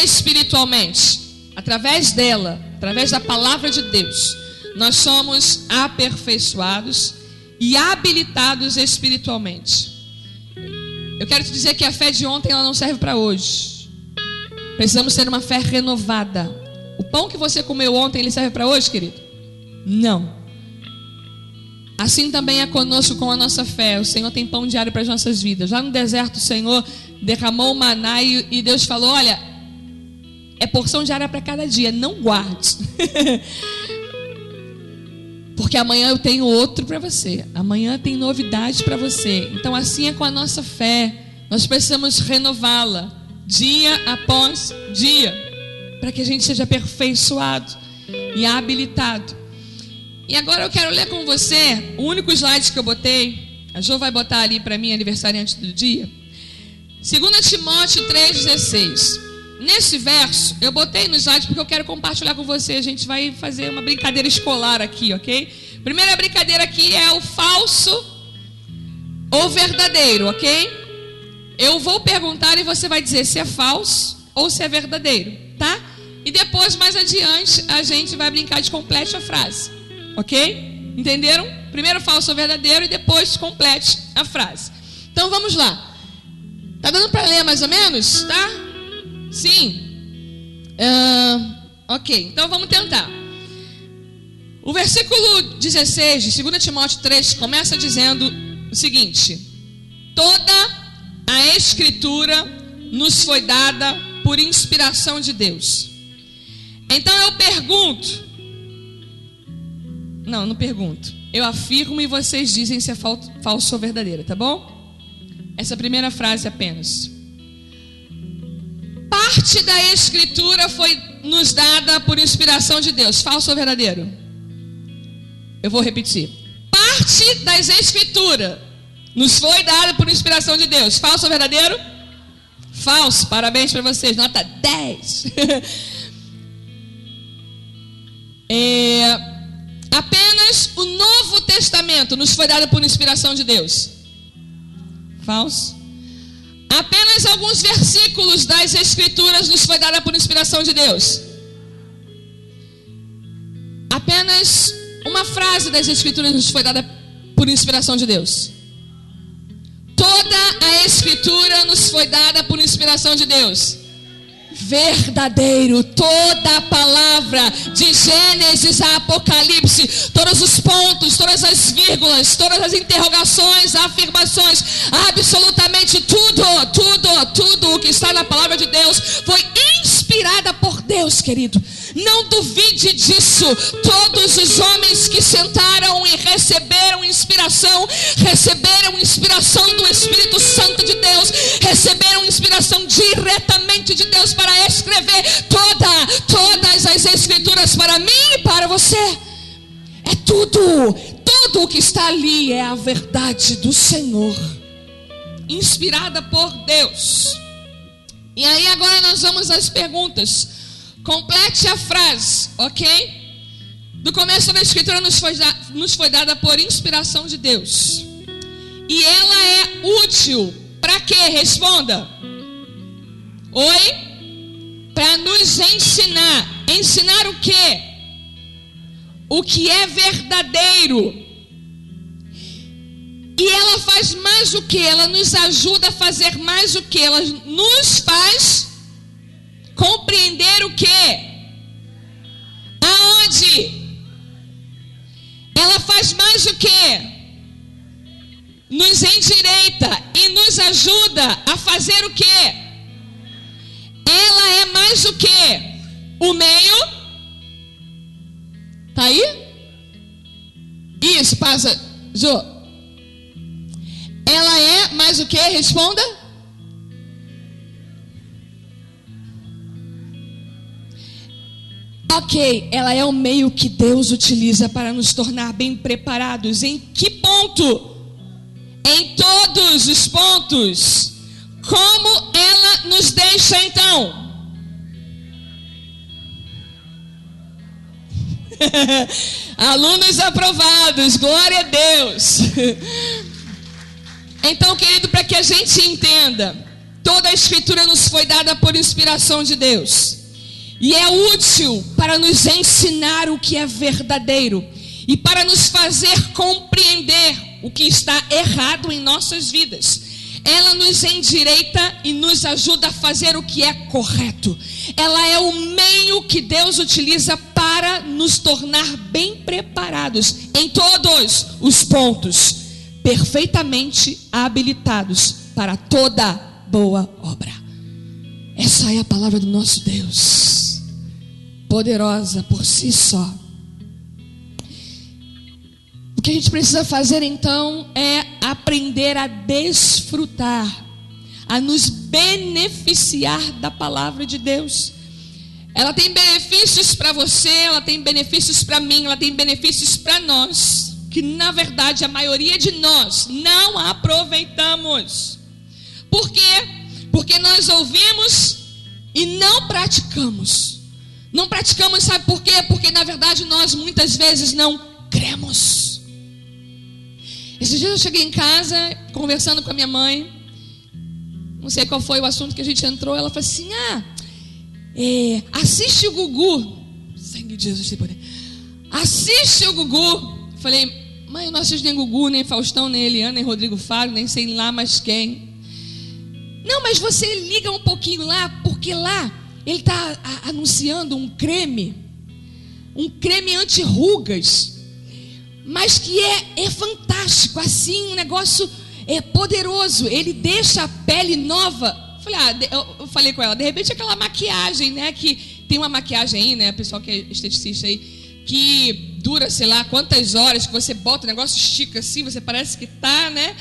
S1: espiritualmente. Através dela através da palavra de Deus, nós somos aperfeiçoados e habilitados espiritualmente. Eu quero te dizer que a fé de ontem ela não serve para hoje. Precisamos ter uma fé renovada. O pão que você comeu ontem, ele serve para hoje, querido? Não. Assim também é conosco com a nossa fé. O Senhor tem pão diário para as nossas vidas. Lá no deserto o Senhor derramou o maná e Deus falou: olha, é porção diária para cada dia, não guarde. Porque amanhã eu tenho outro para você. Amanhã tem novidade para você. Então assim é com a nossa fé. Nós precisamos renová-la dia após dia, para que a gente seja aperfeiçoado e habilitado. E agora eu quero ler com você o único slide que eu botei. A Jo vai botar ali para mim, aniversariante do dia. 2 Timóteo 3,16. Nesse verso, eu botei no slide porque eu quero compartilhar com você. A gente vai fazer uma brincadeira escolar aqui, ok? Primeira brincadeira aqui é o falso ou verdadeiro, ok? Eu vou perguntar e você vai dizer se é falso ou se é verdadeiro, tá? E depois, mais adiante, a gente vai brincar de complete a frase. Ok? Entenderam? Primeiro falso ou verdadeiro e depois complete a frase. Então vamos lá. Tá dando para ler mais ou menos? Tá? Sim? Ok, então vamos tentar. O versículo 16 de 2 Timóteo 3 começa dizendo o seguinte: toda a escritura nos foi dada por inspiração de Deus. Então eu pergunto. Não pergunto. Eu afirmo e vocês dizem se é falso ou verdadeiro, tá bom? Essa primeira frase apenas. Parte da escritura foi nos dada por inspiração de Deus. Falso ou verdadeiro? Eu vou repetir. Parte das escrituras nos foi dada por inspiração de Deus. Falso ou verdadeiro? Falso. Parabéns para vocês. Nota 10. Apenas o Novo Testamento nos foi dado por inspiração de Deus. Falso. Apenas alguns versículos das Escrituras nos foi dada por inspiração de Deus. Apenas uma frase das Escrituras nos foi dada por inspiração de Deus. Toda a Escritura nos foi dada por inspiração de Deus. Verdadeiro, toda a palavra de Gênesis a Apocalipse, todos os pontos, todas as vírgulas, todas as interrogações, afirmações, absolutamente tudo o que está na palavra de Deus foi inspirada por Deus, querido. Não duvide disso. Todos os homens que sentaram e receberam inspiração do Espírito Santo de Deus, receberam inspiração diretamente de Deus para escrever todas as Escrituras para mim e para você. É tudo o que está ali é a verdade do Senhor, inspirada por Deus. E aí agora nós vamos às perguntas. Complete a frase, ok? Do começo da Escritura nos foi dada por inspiração de Deus. E ela é útil para quê? Responda. Oi? Para nos ensinar. Ensinar o quê? O que é verdadeiro. E ela faz mais o que? Ela nos ajuda a fazer mais o que? Ela nos faz compreender o quê? Aonde? Ela faz mais o quê? Nos endireita e nos ajuda a fazer o quê? Ela é mais o quê? O meio? Tá aí? Isso, passa, Jô. Ela é mais o quê? Responda. Ok, ela é o meio que Deus utiliza para nos tornar bem preparados. Em que ponto? Em todos os pontos. Como ela nos deixa então? Alunos aprovados, glória a Deus. Então, querido, para que a gente entenda, toda a Escritura nos foi dada por inspiração de Deus. E é útil para nos ensinar o que é verdadeiro e para nos fazer compreender o que está errado em nossas vidas. Ela nos endireita e nos ajuda a fazer o que é correto. Ela é o meio que Deus utiliza para nos tornar bem preparados em todos os pontos, perfeitamente habilitados para toda boa obra. Essa é a palavra do nosso Deus, poderosa por si só. O que a gente precisa fazer então é aprender a desfrutar, a nos beneficiar da palavra de Deus. Ela tem benefícios para você, ela tem benefícios para mim, ela tem benefícios para nós, que na verdade a maioria de nós não aproveitamos. Por quê? Porque nós ouvimos e não praticamos. Não praticamos, sabe por quê? Porque na verdade nós muitas vezes não cremos. Esses dias eu cheguei em casa, conversando com a minha mãe, não sei qual foi o assunto que a gente entrou, ela falou assim, assiste o Gugu, sangue de Jesus tem poder, assiste o Gugu. Eu falei, mãe, eu não assisto nem Gugu, nem Faustão, nem Eliana, nem Rodrigo Faro, nem sei lá mais quem. Não, mas você liga um pouquinho lá, porque lá ele está anunciando um creme anti-rugas, mas que é fantástico, assim, um negócio poderoso. Ele deixa a pele nova. Eu falei com ela, de repente aquela maquiagem, né? Que tem uma maquiagem aí, né? Pessoal que é esteticista aí, que dura, sei lá, quantas horas, que você bota, o negócio estica assim, você parece que tá, né?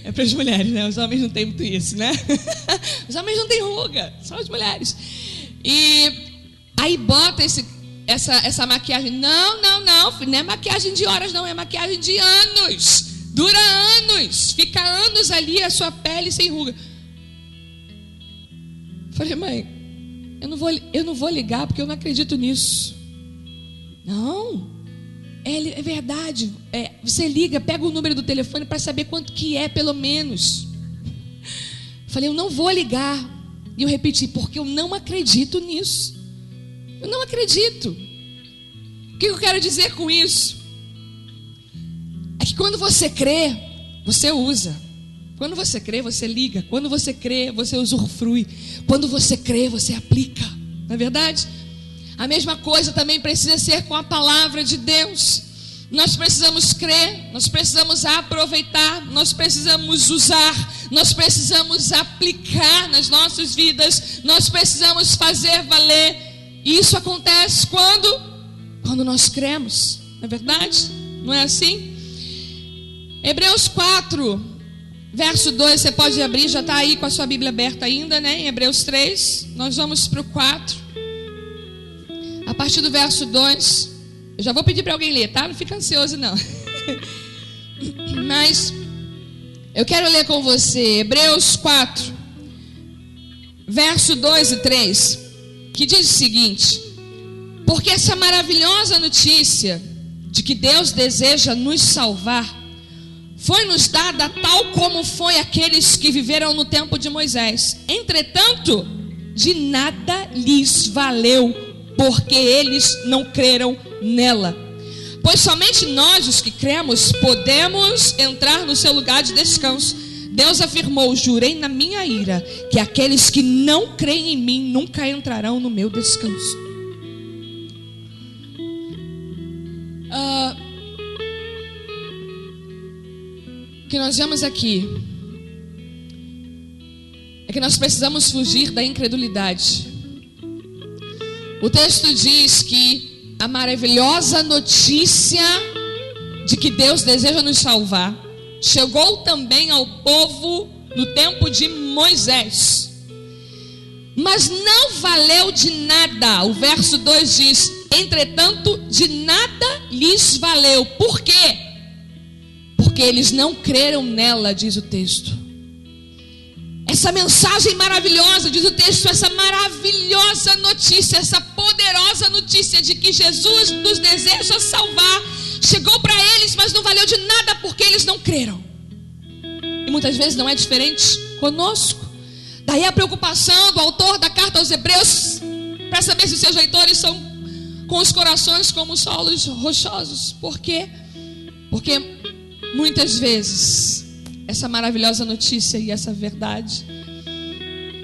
S1: É para as mulheres, né? Os homens não tem muito isso, né? Os homens não têm ruga, só as mulheres. E aí bota essa maquiagem. Não é maquiagem de horas, não, é maquiagem de anos. Dura anos, fica anos ali a sua pele sem ruga. Falei, mãe, eu não vou ligar porque eu não acredito nisso. Não, é verdade. Você liga, pega o número do telefone para saber quanto que é, pelo menos. Falei, eu não vou ligar. E eu repeti, porque eu não acredito nisso. Eu não acredito. O que eu quero dizer com isso? É que quando você crê, você usa. Quando você crê, você liga. Quando você crê, você usufrui. Quando você crê, você aplica. Não é verdade? A mesma coisa também precisa ser com a palavra de Deus. Nós precisamos crer, nós precisamos aproveitar, nós precisamos usar, nós precisamos aplicar nas nossas vidas, nós precisamos fazer valer. E isso acontece quando nós cremos, não é verdade? Não é assim? Hebreus 4, verso 2, você pode abrir, já está aí com a sua Bíblia aberta ainda, né? Em Hebreus 3, nós vamos para o 4. A partir do verso 2, eu já vou pedir para alguém ler, tá? Não fica ansioso não. Mas eu quero ler com você Hebreus 4, verso 2 e 3, que diz o seguinte: porque essa maravilhosa notícia de que Deus deseja nos salvar foi-nos dada tal como foi aqueles que viveram no tempo de Moisés. Entretanto, de nada lhes valeu, porque eles não creram nela. Pois somente nós, os que cremos, podemos entrar no seu lugar de descanso. Deus afirmou: jurei na minha ira que aqueles que não creem em mim nunca entrarão no meu descanso. O que nós vemos aqui é que nós precisamos fugir da incredulidade. O texto diz que a maravilhosa notícia de que Deus deseja nos salvar chegou também ao povo no tempo de Moisés, mas não valeu de nada. O verso 2 diz: entretanto, de nada lhes valeu. Por quê? Porque eles não creram nela, diz o texto. Essa mensagem maravilhosa, diz o texto, essa maravilhosa notícia, essa poderosa notícia de que Jesus nos deseja salvar, chegou para eles, mas não valeu de nada porque eles não creram. E muitas vezes não é diferente conosco. Daí a preocupação do autor da aos Hebreus, para saber se os seus leitores são com os corações como solos rochosos. Por quê? Porque muitas vezes essa maravilhosa notícia e essa verdade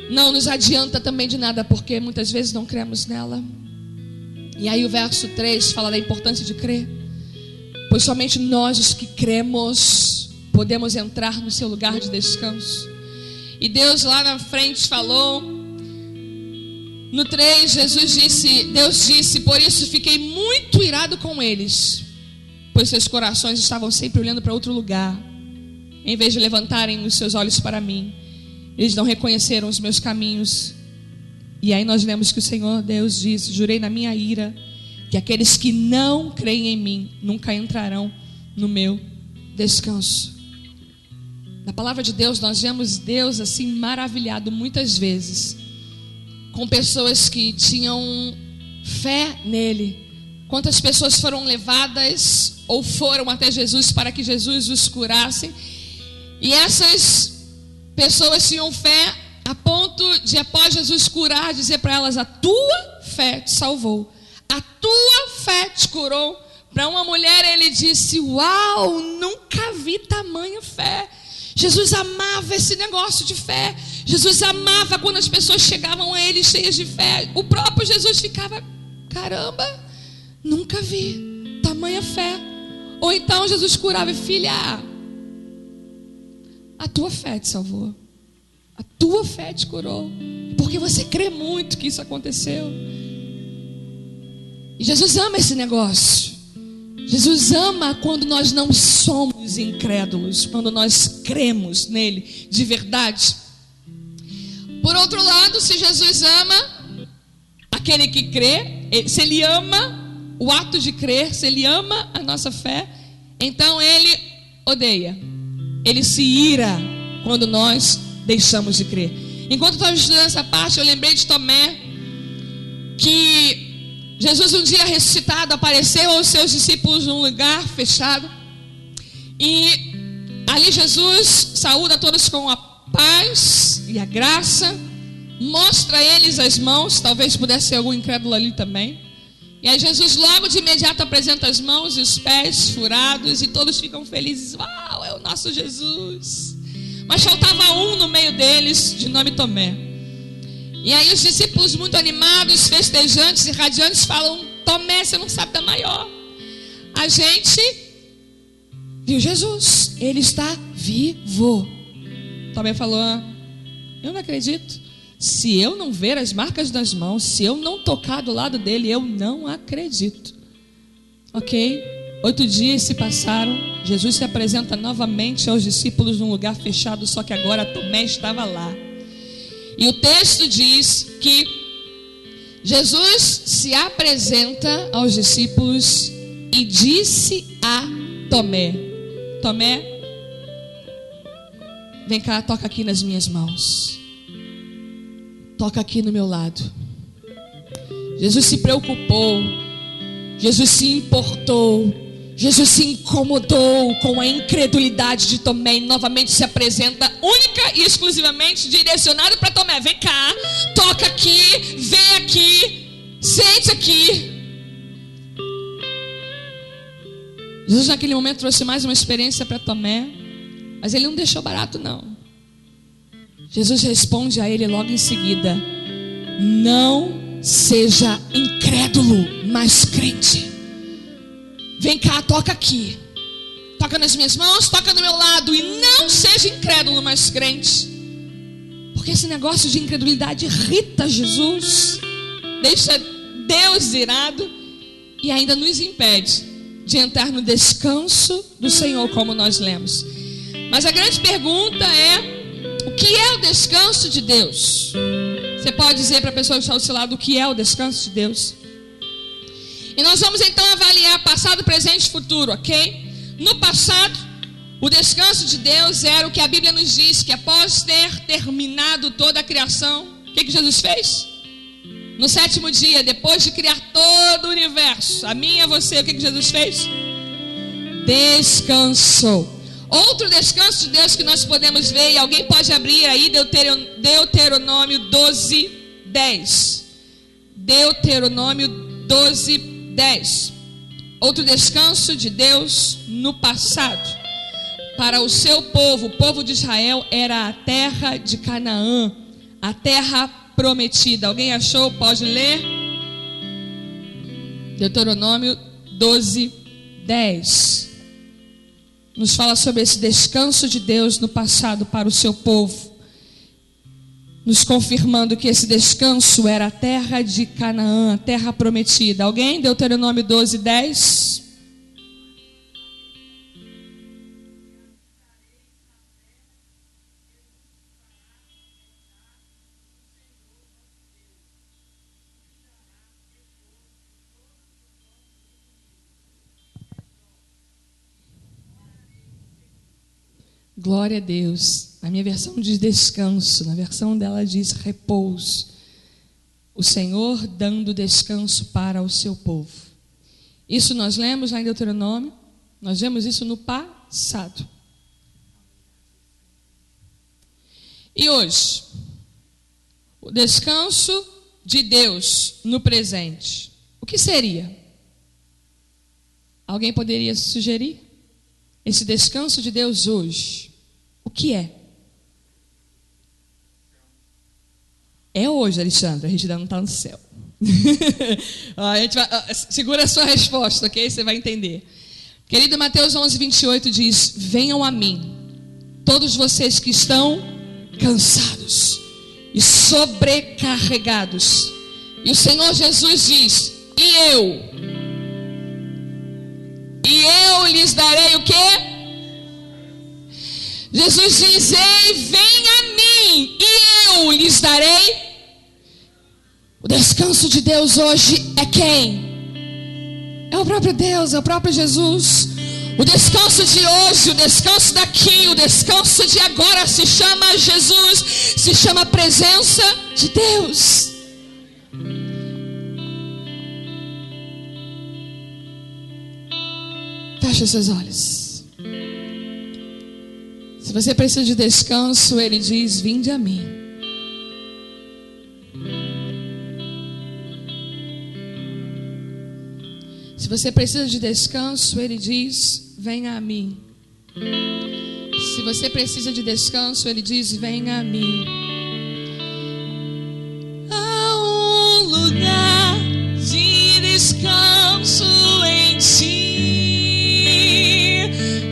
S1: não nos adianta também de nada, porque muitas vezes não cremos nela. E aí o verso 3 fala da importância de crer, pois somente nós, os que cremos, podemos entrar no seu lugar de descanso. E Deus lá na frente falou, no 3, Deus disse, por isso fiquei muito irado com eles, pois seus corações estavam sempre olhando para outro lugar, em vez de levantarem os seus olhos para mim. Eles não reconheceram os meus caminhos. E aí nós lemos que o Senhor Deus disse, jurei na minha ira, que aqueles que não creem em mim, nunca entrarão no meu descanso. Na palavra de Deus, nós vemos Deus assim maravilhado muitas vezes com pessoas que tinham fé nele. Quantas pessoas foram levadas ou foram até Jesus para que Jesus os curasse, e essas pessoas tinham fé a ponto de, após Jesus curar, dizer para elas, a tua fé te salvou, a tua fé te curou. Para uma mulher ele disse, uau, nunca vi tamanha fé. Jesus amava esse negócio de fé. Jesus amava quando as pessoas chegavam a ele cheias de fé. O próprio Jesus ficava, caramba, nunca vi tamanha fé. Ou então Jesus curava, filha, a tua fé te salvou, a tua fé te curou, porque você crê muito que isso aconteceu. E Jesus ama esse negócio. Jesus ama quando nós não somos incrédulos, quando nós cremos nele de verdade. Por outro lado, se Jesus ama aquele que crê, se ele ama o ato de crer, se ele ama a nossa fé, então ele odeia, ele se ira quando nós deixamos de crer. Enquanto eu estava estudando essa parte, eu lembrei de Tomé, que Jesus um dia ressuscitado apareceu aos seus discípulos num lugar fechado, e ali Jesus saúda a todos com a paz e a graça, mostra a eles as mãos, talvez pudesse ser algum incrédulo ali também, e aí Jesus logo de imediato apresenta as mãos e os pés furados, e todos ficam felizes, uau, é o nosso Jesus. Mas faltava um no meio deles, de nome Tomé. E aí os discípulos muito animados, festejantes e radiantes falam, Tomé, você não sabe da maior, a gente viu Jesus, ele está vivo. Tomé falou, eu não acredito, se eu não ver as marcas das mãos, se eu não tocar do lado dele, eu não acredito. Ok, 8 dias se passaram, Jesus se apresenta novamente aos discípulos num lugar fechado, só que agora Tomé estava lá. E o texto diz que Jesus se apresenta aos discípulos e disse a Tomé, Tomé, vem cá, toca aqui nas minhas mãos, toca aqui no meu lado. Jesus se preocupou, Jesus se importou, Jesus se incomodou com a incredulidade de Tomé e novamente se apresenta única e exclusivamente direcionado para Tomé. Vem cá, toca aqui, vem aqui, sente aqui. Jesus naquele momento trouxe mais uma experiência para Tomé, mas ele não deixou barato não. Jesus responde a ele logo em seguida, não seja incrédulo, mas crente. Vem cá, toca aqui, toca nas minhas mãos, toca do meu lado, e não seja incrédulo, mas crente. Porque esse negócio de incredulidade irrita Jesus, deixa Deus irado e ainda nos impede de entrar no descanso do Senhor, como nós lemos. Mas a grande pergunta é, o que é o descanso de Deus? Você pode dizer para a pessoa que está ao seu lado o que é o descanso de Deus? E nós vamos então avaliar passado, presente e futuro, ok? No passado, o descanso de Deus era o que a Bíblia nos diz, que após ter terminado toda a criação, o que Jesus fez? No 7º dia, depois de criar todo o universo, a mim e a você, o que Jesus fez? Descansou. Outro descanso de Deus que nós podemos ver, e alguém pode abrir aí Deuteronômio 12, 10. Deuteronômio 12, 10. Outro descanso de Deus no passado. Para o seu povo, o povo de Israel, era a terra de Canaã, a terra prometida. Alguém achou? Pode ler? Deuteronômio 12, 10. Nos fala sobre esse descanso de Deus no passado para o seu povo, nos confirmando que esse descanso era a terra de Canaã, a terra prometida. Alguém? Deuteronômio 12, 10. Glória a Deus. Na minha versão diz descanso, na versão dela diz repouso. O Senhor dando descanso para o seu povo. Isso nós lemos lá em Deuteronômio, nós vemos isso no passado. E hoje, o descanso de Deus no presente. O que seria? Alguém poderia sugerir? Esse descanso de Deus hoje, o que é? É hoje, Alexandre, a gente ainda não está no céu. A gente vai, segura a sua resposta, ok? Você vai entender. Querido, Mateus 11, 28 diz: venham a mim, todos vocês que estão cansados e sobrecarregados. E o Senhor Jesus diz: e eu lhes darei o quê? Jesus diz: ei, vem a mim, e eu lhes darei. O descanso de Deus hoje é quem? É o próprio Deus, é o próprio Jesus. O descanso de hoje, o descanso daqui, o descanso de agora se chama Jesus, se chama presença de Deus. Feche seus olhos. Se você precisa de descanso, Ele diz: vinde a mim. Se você precisa de descanso, Ele diz: venha a mim. Se você precisa de descanso, Ele diz: venha a mim. Há um lugar de descanso em ti.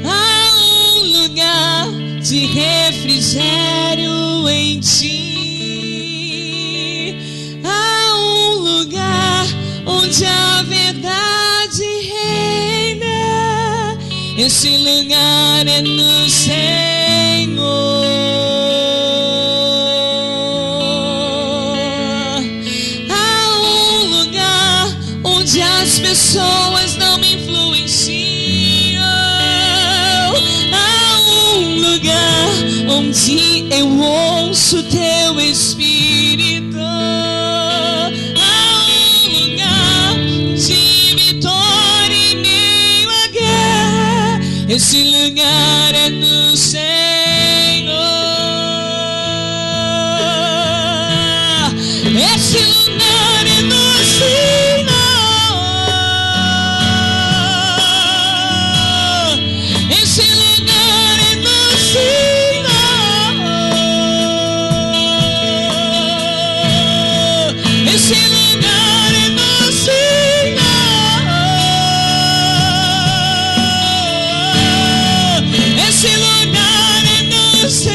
S1: Há um lugar de refrigério em ti. Há um lugar onde a verdade reina. Esse lugar é no Senhor. Há um lugar onde as pessoas não me influenciam. Há um lugar onde eu ouço teu Espírito. Há um lugar de vitória em meio à guerra. Esse lugar é no Senhor. Esse lugar é no Senhor. Esse lugar é no Senhor. Esse lugar é no Senhor. Esse lugar é no Senhor.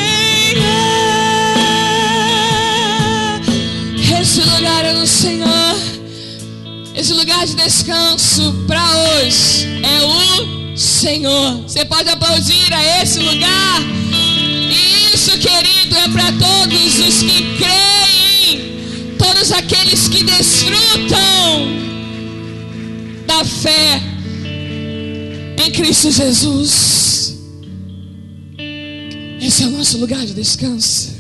S1: Esse lugar é no Senhor. Esse lugar de descanso para hoje é o Senhor. Você pode aplaudir a esse lugar. E isso, querido, é para todos os que creem, todos aqueles que desfrutam da fé em Cristo Jesus. Esse é o nosso lugar de descanso.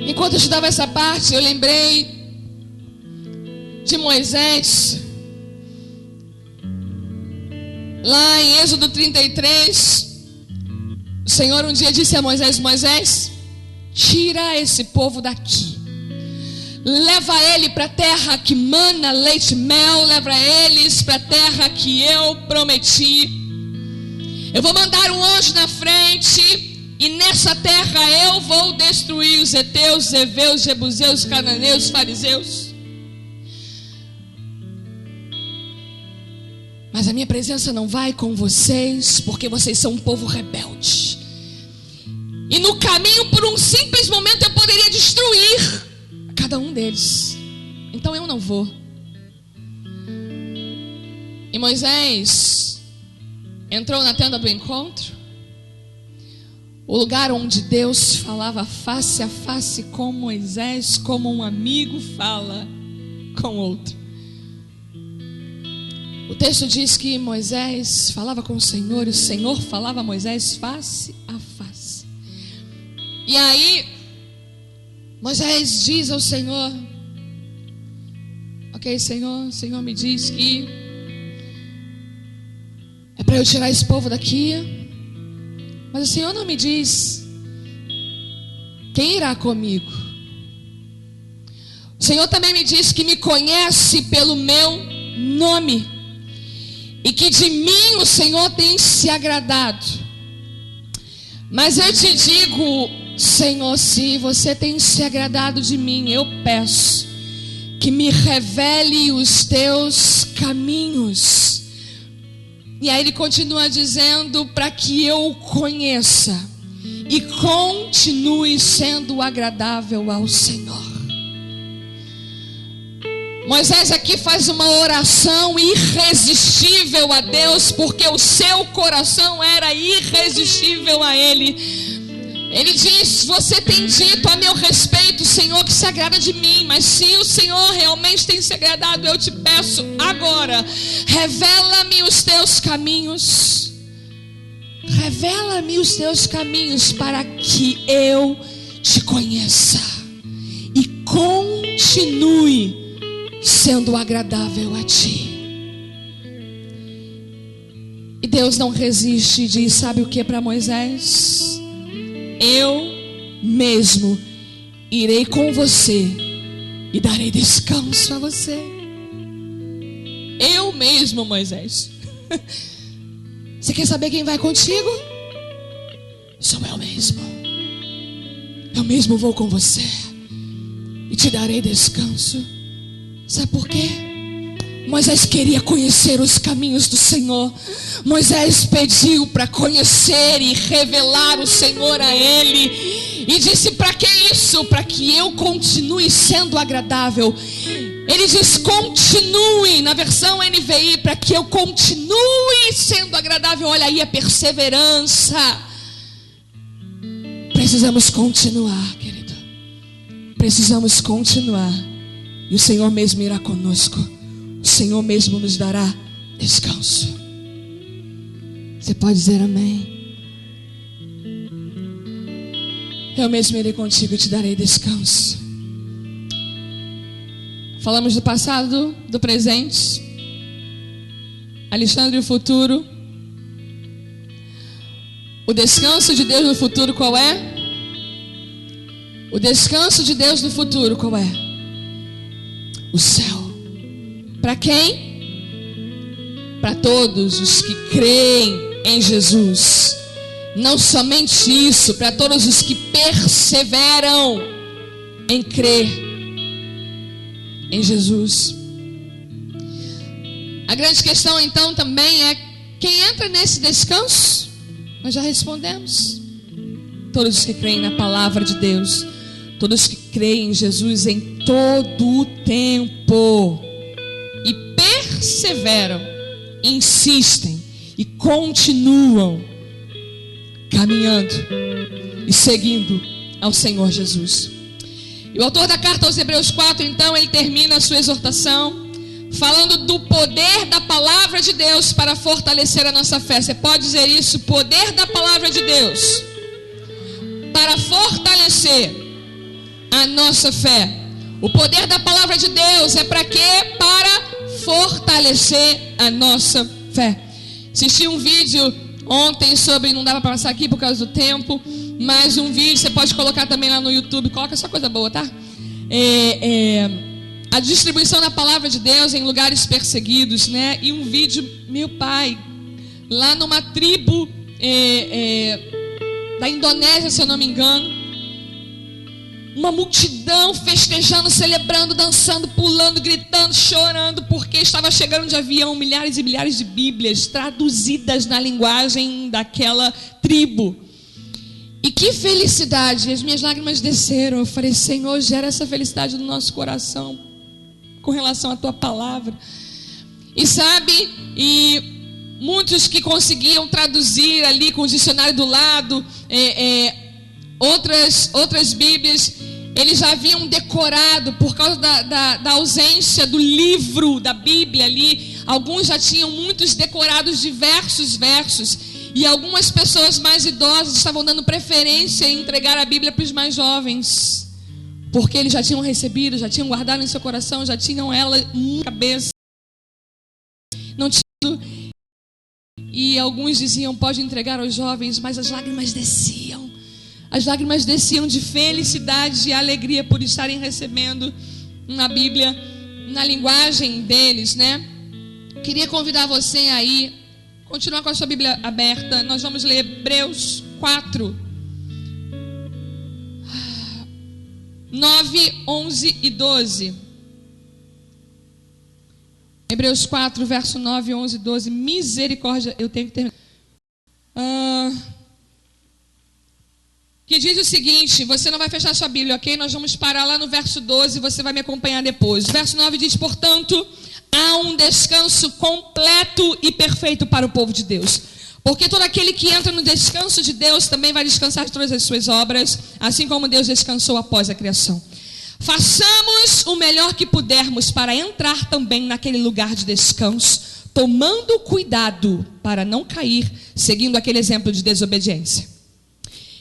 S1: Enquanto eu estudava essa parte, eu lembrei de Moisés. Lá em Êxodo 33, o Senhor um dia disse a Moisés: Moisés, tira esse povo daqui. leva ele para a terra que mana leite e mel, leva eles para a terra que eu prometi. Eu vou mandar um anjo na frente, e nessa terra eu vou destruir os heteus, os heveus, os jebuseus, os cananeus, os fariseus. Mas a minha presença não vai com vocês, porque vocês são um povo rebelde. E no caminho, por um simples momento, eu poderia destruir cada um deles. Então eu não vou. E Moisés entrou na tenda do encontro, o lugar onde Deus falava face a face com Moisés, como um amigo fala com outro. O texto diz que Moisés falava com o Senhor, e o Senhor falava a Moisés face a face. E aí Moisés diz ao Senhor: ok, Senhor, o Senhor me diz que é para eu tirar esse povo daqui, mas o Senhor não me diz quem irá comigo. O Senhor também me diz que me conhece pelo meu nome, e que de mim o Senhor tem se agradado. Mas eu te digo, Senhor, se você tem se agradado de mim, eu peço que me revele os teus caminhos. E aí ele continua dizendo: para que eu o conheça e continue sendo agradável ao Senhor. Moisés aqui faz uma oração irresistível a Deus, porque o seu coração era irresistível a Ele. Ele diz: você tem dito a meu respeito, Senhor, que se agrada de mim, mas se o Senhor realmente tem se agradado, eu te peço agora, revela-me os teus caminhos. Revela-me os teus caminhos para que eu te conheça e continue sendo agradável a ti. E Deus não resiste e diz: sabe o que para Moisés? Eu mesmo irei com você e darei descanso a você. Eu mesmo, Moisés. Você quer saber quem vai contigo? Sou eu mesmo. Eu mesmo vou com você e te darei descanso. Sabe por quê? Moisés queria conhecer os caminhos do Senhor. Moisés pediu para conhecer e revelar o Senhor a ele. E disse: para que isso? Para que eu continue sendo agradável. Ele diz: continue, na versão NVI, para que eu continue sendo agradável. Olha aí a perseverança. Precisamos continuar, querido. Precisamos continuar. E o Senhor mesmo irá conosco. O Senhor mesmo nos dará descanso. Você pode dizer amém? Eu mesmo irei contigo e te darei descanso. Falamos do passado, do presente, Alexandre, o futuro. O descanso de Deus no futuro qual é? O descanso de Deus no futuro qual é? O céu. Para quem? Para todos os que creem em Jesus. Não somente isso, para todos os que perseveram em crer em Jesus. A grande questão então também é: quem entra nesse descanso? Nós já respondemos. Todos os que creem na palavra de Deus, todos que creem em Jesus em todo o tempo e perseveram, insistem e continuam caminhando e seguindo ao Senhor Jesus. E o autor da carta aos Hebreus 4, então, ele termina a sua exortação falando do poder da palavra de Deus para fortalecer a nossa fé. Você pode dizer isso? Poder da palavra de Deus para fortalecer a nossa fé. O poder da palavra de Deus é para quê? Para fortalecer a nossa fé. Assisti um vídeo ontem sobre, não dava para passar aqui por causa do tempo, mas um vídeo, você pode colocar também lá no YouTube, coloca só coisa boa, tá? a distribuição da palavra de Deus em lugares perseguidos, né? E um vídeo, meu pai, lá numa tribo da Indonésia, se eu não me engano, uma multidão festejando, celebrando, dançando, pulando, gritando, chorando, porque estava chegando de avião milhares e milhares de Bíblias traduzidas na linguagem daquela tribo. E que felicidade! As minhas lágrimas desceram. Eu falei: Senhor, gera essa felicidade no nosso coração com relação à tua palavra. E sabe, muitos que conseguiam traduzir ali com o dicionário do lado, outras Bíblias, eles já haviam decorado por causa da ausência do livro da Bíblia ali. Alguns já tinham muitos decorados diversos versos. E algumas pessoas mais idosas estavam dando preferência em entregar a Bíblia para os mais jovens, porque eles já tinham recebido, já tinham guardado em seu coração, já tinham ela na cabeça. Não tinha. E alguns diziam: pode entregar aos jovens, mas as lágrimas desciam. As lágrimas desciam de felicidade e alegria por estarem recebendo uma Bíblia na linguagem deles, né? Queria convidar você aí, continuar com a sua Bíblia aberta. Nós vamos ler Hebreus 4, 9, 11 e 12. Hebreus 4, verso 9, 11 e 12. Misericórdia, eu tenho que terminar. Que diz o seguinte: você não vai fechar sua Bíblia, ok? Nós vamos parar lá no verso 12, você vai me acompanhar depois. O verso 9 diz: portanto, há um descanso completo e perfeito para o povo de Deus. Porque todo aquele que entra no descanso de Deus também vai descansar de todas as suas obras, assim como Deus descansou após a criação. Façamos o melhor que pudermos para entrar também naquele lugar de descanso, tomando cuidado para não cair, seguindo aquele exemplo de desobediência.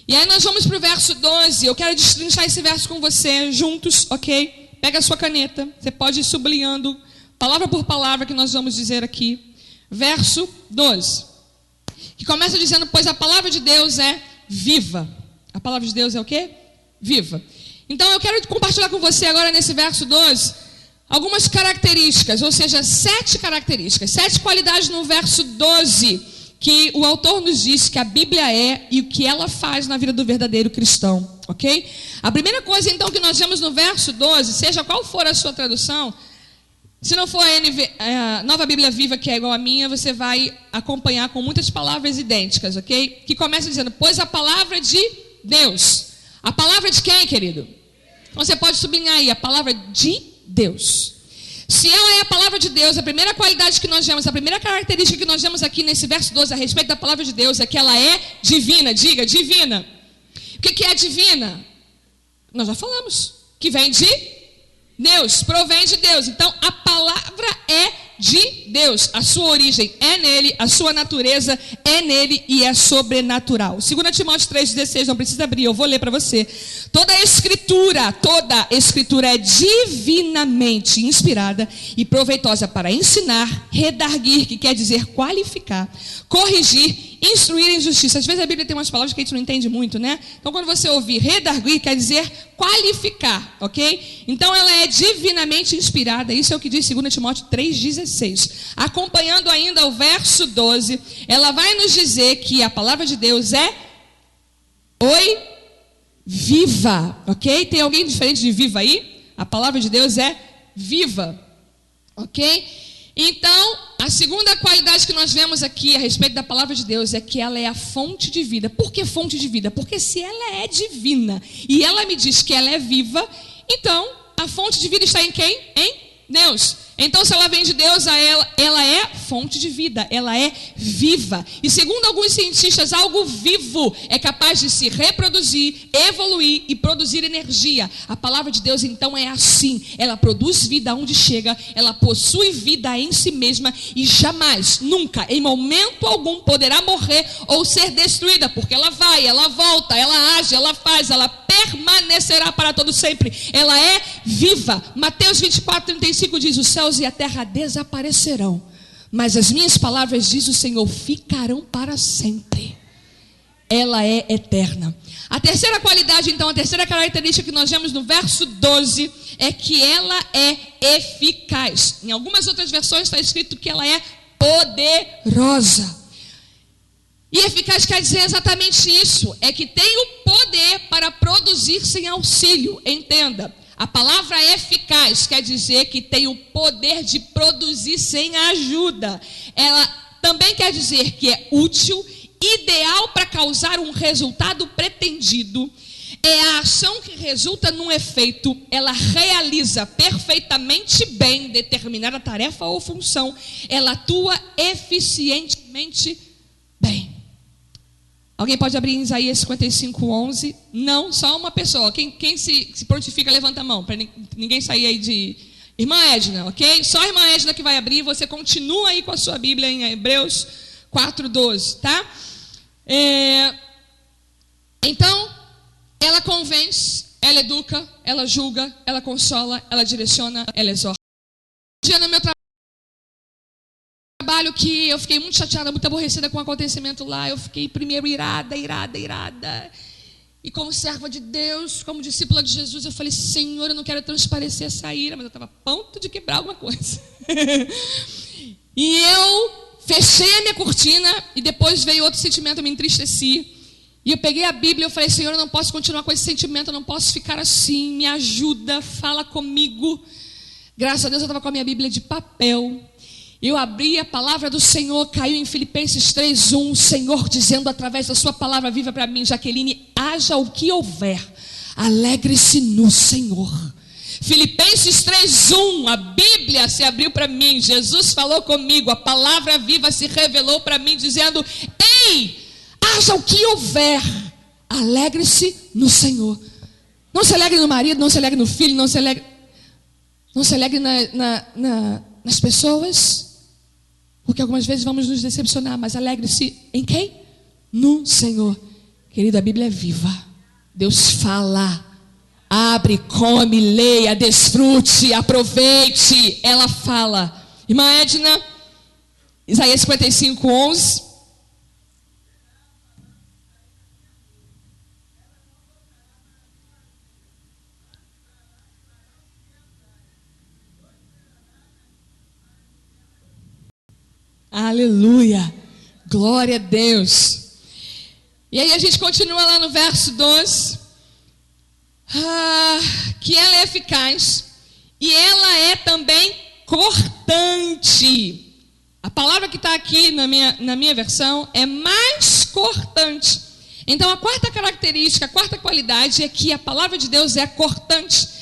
S1: E aí nós vamos para o verso 12. Eu quero destrinchar esse verso com você juntos, ok? Pega a sua caneta, você pode ir sublinhando palavra por palavra que nós vamos dizer aqui. Verso 12, que começa dizendo: pois a palavra de Deus é viva. A palavra de Deus é o quê? Viva. Então eu quero compartilhar com você agora nesse verso 12 algumas características, ou seja, 7 características, 7 qualidades no verso 12 que o autor nos diz que a Bíblia é e o que ela faz na vida do verdadeiro cristão, ok? A primeira coisa então que nós vemos no verso 12, seja qual for a sua tradução, se não for a Nova Bíblia Viva, que é igual a minha, você vai acompanhar com muitas palavras idênticas, ok? Que começa dizendo: pois a palavra de Deus. A palavra de quem, querido? Então você pode sublinhar aí: a palavra de Deus. Se ela é a palavra de Deus, a primeira qualidade que nós vemos, a primeira característica que nós vemos aqui nesse verso 12 a respeito da palavra de Deus é que ela é divina. Diga, divina. O que é divina? Nós já falamos. Que vem de Deus, provém de Deus. Então a palavra é de Deus. A sua origem é nele, a sua natureza é nele e é sobrenatural. 2 Timóteo 3,16, não precisa abrir, eu vou ler para você. Toda a escritura é divinamente inspirada e proveitosa para ensinar, redarguir, que quer dizer qualificar, corrigir, instruir em justiça. Às vezes a Bíblia tem umas palavras que a gente não entende muito, né? Então quando você ouvir redarguir, quer dizer qualificar, ok? Então ela é divinamente inspirada. Isso é o que diz 2 Timóteo 3,16. Acompanhando ainda o verso 12, ela vai nos dizer que a palavra de Deus é viva, ok? Tem alguém diferente de viva aí? A palavra de Deus é viva, ok? Então, a segunda qualidade que nós vemos aqui a respeito da palavra de Deus é que ela é a fonte de vida. Por que fonte de vida? Porque se ela é divina e ela me diz que ela é viva, então a fonte de vida está em quem? Em Deus. Então, se ela vem de Deus, ela é fonte de vida, ela é viva. E segundo alguns cientistas, algo vivo é capaz de se reproduzir, evoluir e produzir energia. A palavra de Deus, então, é assim. Ela produz vida onde chega, ela possui vida em si mesma e jamais, nunca, em momento algum, poderá morrer ou ser destruída, porque ela vai, ela volta, ela age, ela faz, ela permanecerá para todo sempre. Ela é viva. Mateus 24:35 diz: os céus e a terra desaparecerão, mas as minhas palavras, diz o Senhor, ficarão para sempre. Ela é eterna. A terceira qualidade, então, a terceira característica que nós vemos no verso 12 é que ela é eficaz. Em algumas outras versões está escrito que ela é poderosa. E eficaz quer dizer exatamente isso, é que tem o poder para produzir sem auxílio. Entenda, a palavra eficaz quer dizer que tem o poder de produzir sem ajuda. Ela também quer dizer que é útil, ideal para causar um resultado pretendido. É a ação que resulta num efeito, ela realiza perfeitamente bem determinada tarefa ou função, ela atua eficientemente bem. Alguém pode abrir em Isaías 55:11? Não, só uma pessoa. Quem se prontifica, levanta a mão, para ninguém sair aí de... Irmã Edna, ok? Só a irmã Edna que vai abrir, você continua aí com a sua Bíblia em Hebreus 4:12, tá? Então, ela convence, ela educa, ela julga, ela consola, ela direciona, ela exorta. Um dia no meu trabalho que eu fiquei muito chateada, muito aborrecida com o acontecimento lá, eu fiquei primeiro irada. E como serva de Deus, como discípula de Jesus, eu falei, Senhor, eu não quero transparecer essa ira, mas eu estava a ponto de quebrar alguma coisa. E eu fechei a minha cortina e depois veio outro sentimento, eu me entristeci. E eu peguei a Bíblia e eu falei, Senhor, eu não posso continuar com esse sentimento, eu não posso ficar assim, me ajuda, fala comigo. Graças a Deus eu estava com a minha Bíblia de papel. Eu abri a palavra do Senhor, caiu em Filipenses 3:1, o Senhor dizendo através da sua palavra viva para mim, Jaqueline, haja o que houver, alegre-se no Senhor. Filipenses 3:1, a Bíblia se abriu para mim, Jesus falou comigo, a palavra viva se revelou para mim, dizendo, ei, haja o que houver, alegre-se no Senhor. Não se alegre no marido, não se alegre no filho, não se alegre nas pessoas, porque algumas vezes vamos nos decepcionar, mas alegre-se em quem? No Senhor. Querido, a Bíblia é viva. Deus fala. Abre, come, leia, desfrute, aproveite. Ela fala. Irmã Edna, Isaías 55:11. Aleluia, glória a Deus. E aí a gente continua lá no verso 12, que ela é eficaz e ela é também cortante. A palavra que está aqui na minha versão é mais cortante. Então a quarta característica, a quarta qualidade é que a palavra de Deus é cortante.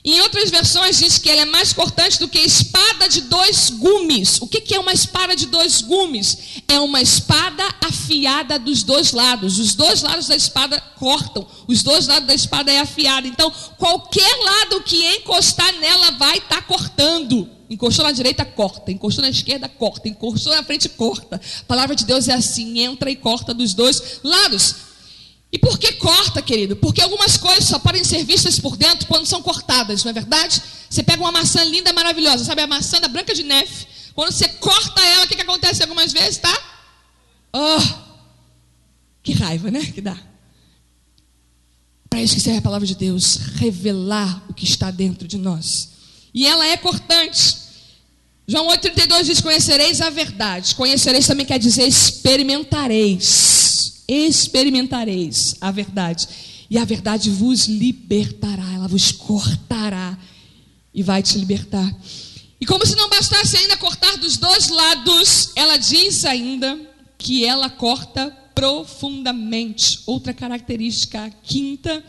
S1: Em outras versões diz que ela é mais cortante do que espada de 2 gumes. O que é uma espada de 2 gumes? É uma espada afiada dos 2 lados. Os 2 lados da espada cortam. Os 2 lados da espada é afiada. Então, qualquer lado que encostar nela vai estar cortando. Encostou na direita, corta. Encostou na esquerda, corta. Encostou na frente, corta. A palavra de Deus é assim, entra e corta dos 2 lados. E por que corta, querido? Porque algumas coisas só podem ser vistas por dentro quando são cortadas, não é verdade? Você pega uma maçã linda, maravilhosa, sabe a maçã da Branca de Neve? Quando você corta ela, o que acontece algumas vezes, tá? Oh, que raiva, né? Que dá. Para isso que serve a palavra de Deus, revelar o que está dentro de nós. E ela é cortante. João 8,32 diz, conhecereis a verdade. Conhecereis também quer dizer experimentareis. Experimentareis a verdade, e a verdade vos libertará, ela vos cortará e vai te libertar. E como se não bastasse ainda cortar dos 2 lados, ela diz ainda que ela corta profundamente. Outra característica, a quinta,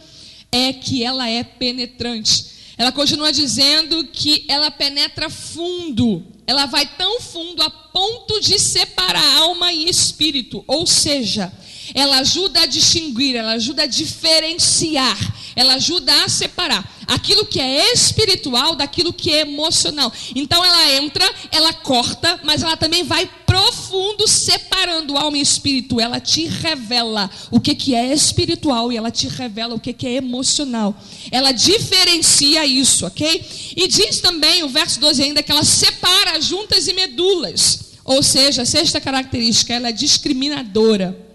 S1: é que ela é penetrante. Ela continua dizendo que ela penetra fundo, ela vai tão fundo a ponto de separar alma e espírito, ou seja, ela ajuda a distinguir, ela ajuda a diferenciar, ela ajuda a separar aquilo que é espiritual daquilo que é emocional. Então ela entra, ela corta, mas ela também vai profundo, separando alma e espírito. Ela te revela o que é espiritual e ela te revela o que é emocional. Ela diferencia isso, ok? E diz também o verso 12 ainda que ela separa juntas e medulas. Ou seja, a sexta característica, ela é discriminadora.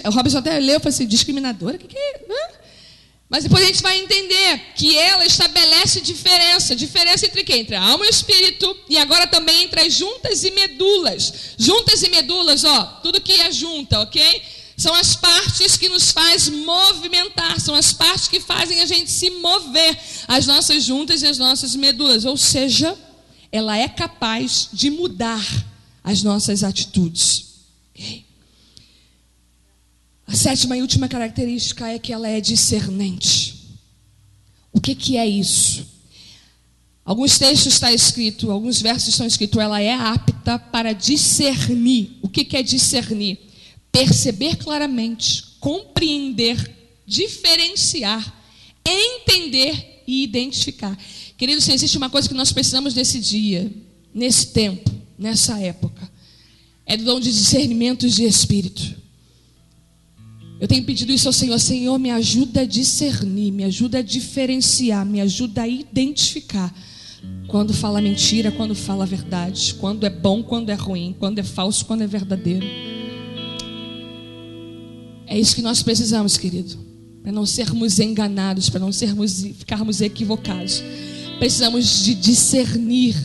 S1: O Robson até leu e falou assim, discriminadora? O que é? Mas depois a gente vai entender que ela estabelece diferença entre quem? Entre a alma e o espírito, e agora também entre as juntas e medulas. Juntas e medulas, tudo que é junta, ok? São as partes que nos faz movimentar, são as partes que fazem a gente se mover, as nossas juntas e as nossas medulas. Ou seja, ela é capaz de mudar as nossas atitudes. Okay? A sétima e última característica é que ela é discernente. O que é isso? Alguns textos está escrito, alguns versos estão escritos, ela é apta para discernir. O que é discernir? Perceber claramente, compreender, diferenciar, entender e identificar. Queridos, existe uma coisa que nós precisamos nesse dia, nesse tempo, nessa época. É do dom de discernimentos de espírito. Eu tenho pedido isso ao Senhor. Senhor, me ajuda a discernir, me ajuda a diferenciar, me ajuda a identificar quando fala mentira, quando fala a verdade, quando é bom, quando é ruim, quando é falso, quando é verdadeiro. É isso que nós precisamos, querido, para não sermos enganados, para não ficarmos equivocados. Precisamos de discernir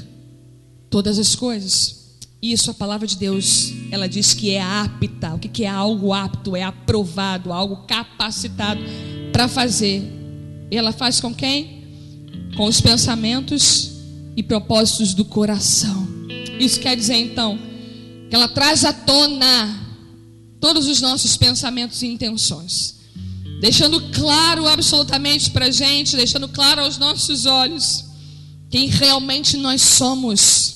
S1: todas as coisas. Isso, a palavra de Deus, ela diz que é apta. O que é algo apto? É aprovado, algo capacitado para fazer. E ela faz com quem? Com os pensamentos e propósitos do coração. Isso quer dizer, então, que ela traz à tona todos os nossos pensamentos e intenções, deixando claro absolutamente para a gente, deixando claro aos nossos olhos quem realmente nós somos.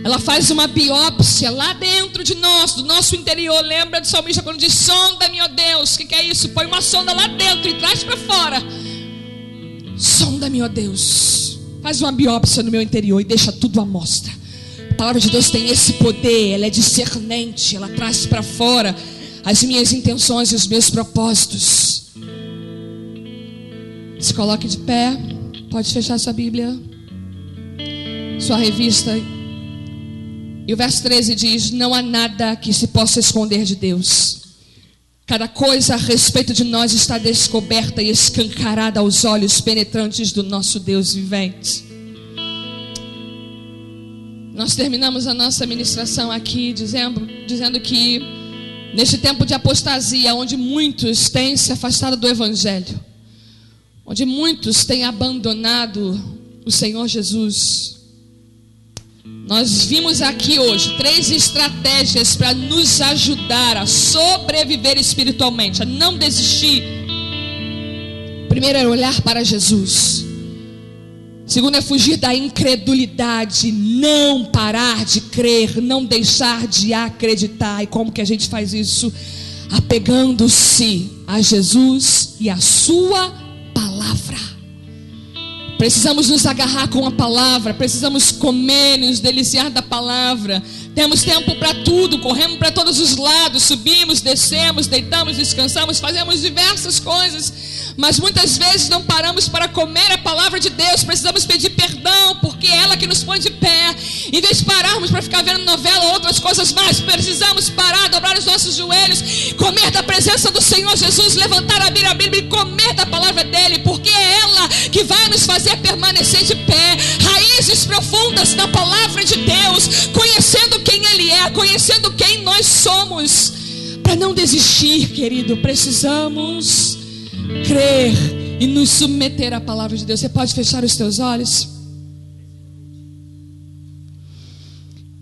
S1: Ela faz uma biópsia lá dentro de nós, do nosso interior. Lembra do salmista quando diz, sonda-me, ó Deus. O que é isso? Põe uma sonda lá dentro e traz para fora. Sonda-me, ó Deus. Faz uma biópsia no meu interior e deixa tudo à mostra. A palavra de Deus tem esse poder, ela é discernente, ela traz para fora as minhas intenções e os meus propósitos. Se coloque de pé, pode fechar sua Bíblia, sua revista. E o verso 13 diz, não há nada que se possa esconder de Deus. Cada coisa a respeito de nós está descoberta e escancarada aos olhos penetrantes do nosso Deus vivente. Nós terminamos a nossa ministração aqui dizendo que neste tempo de apostasia, onde muitos têm se afastado do Evangelho, onde muitos têm abandonado o Senhor Jesus, nós vimos aqui hoje 3 estratégias para nos ajudar a sobreviver espiritualmente, a não desistir. Primeiro é olhar para Jesus. Segundo é fugir da incredulidade, não parar de crer, não deixar de acreditar. E como que a gente faz isso? Apegando-se a Jesus e a sua palavra. Precisamos nos agarrar com a palavra, precisamos comer, nos deliciar da palavra. Temos tempo para tudo, corremos para todos os lados, subimos, descemos, deitamos, descansamos, fazemos diversas coisas, mas muitas vezes não paramos para comer a palavra de Deus. Precisamos pedir perdão, porque é ela que nos põe de pé. Em vez de pararmos para ficar vendo novela ou outras coisas mais, precisamos parar, dobrar os nossos joelhos, comer da presença do Senhor Jesus, levantar a Bíblia e comer da palavra dele, porque é ela que vai nos fazer permanecer de pé, raízes profundas na palavra de Deus, conhecendo quem ele é, conhecendo quem nós somos. Para não desistir, querido, precisamos crer e nos submeter à palavra de Deus. Você pode fechar os teus olhos?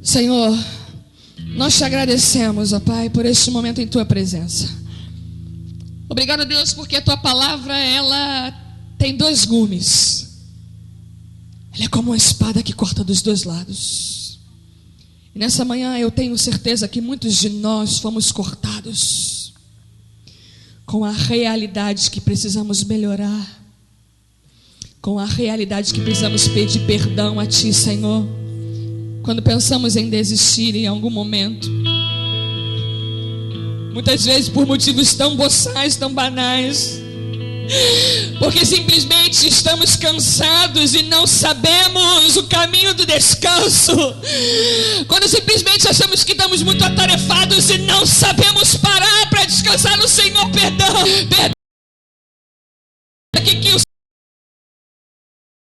S1: Senhor, nós te agradecemos, ó Pai, por este momento em tua presença. Obrigado, Deus, porque a tua palavra, ela tem 2 gumes. Ela é como uma espada que corta dos 2 lados. E nessa manhã eu tenho certeza que muitos de nós fomos cortados com a realidade que precisamos melhorar, com a realidade que precisamos pedir perdão a Ti, Senhor, quando pensamos em desistir em algum momento, muitas vezes por motivos tão boçais, tão banais. Porque simplesmente estamos cansados e não sabemos o caminho do descanso. Quando simplesmente achamos que estamos muito atarefados e não sabemos parar para descansar no Senhor. Perdão. Que o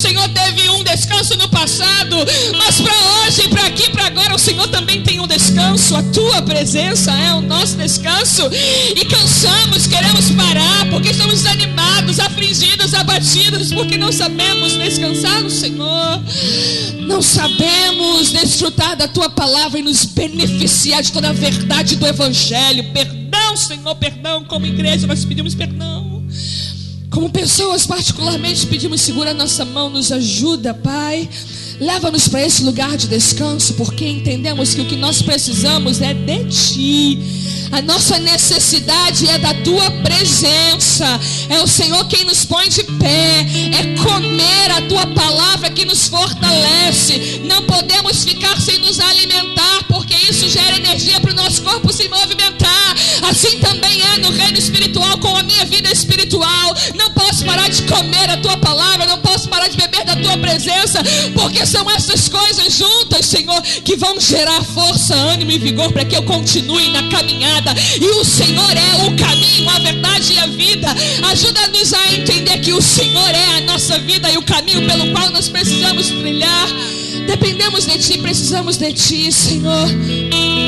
S1: Senhor teve um descanso no passado, mas para hoje, para aqui, para agora, o Senhor também tem um descanso. A tua presença é o nosso descanso. E cansamos, queremos parar, porque estamos desanimados, afligidos, abatidos, porque não sabemos descansar no Senhor. Não sabemos desfrutar da tua palavra e nos beneficiar de toda a verdade do Evangelho. Perdão, Senhor, perdão. Como igreja nós pedimos perdão. Como pessoas particularmente pedimos, segura a nossa mão, nos ajuda, Pai. Leva-nos para esse lugar de descanso, porque entendemos que o que nós precisamos é de Ti. A nossa necessidade é da Tua presença. É o Senhor quem nos põe de pé. É comer a Tua palavra que nos fortalece. Não podemos ficar sem nos alimentar, porque isso gera energia para o nosso corpo se movimentar. Assim também é no reino espiritual, com a minha vida espiritual. Não posso parar de comer a Tua palavra, não posso parar de beber da Tua presença, porque são essas coisas juntas, Senhor, que vão gerar força, ânimo e vigor para que eu continue na caminhada. E o Senhor é o caminho, a verdade e a vida. Ajuda-nos a entender que o Senhor é a nossa vida e o caminho pelo qual nós precisamos trilhar. Dependemos de Ti, precisamos de Ti, Senhor.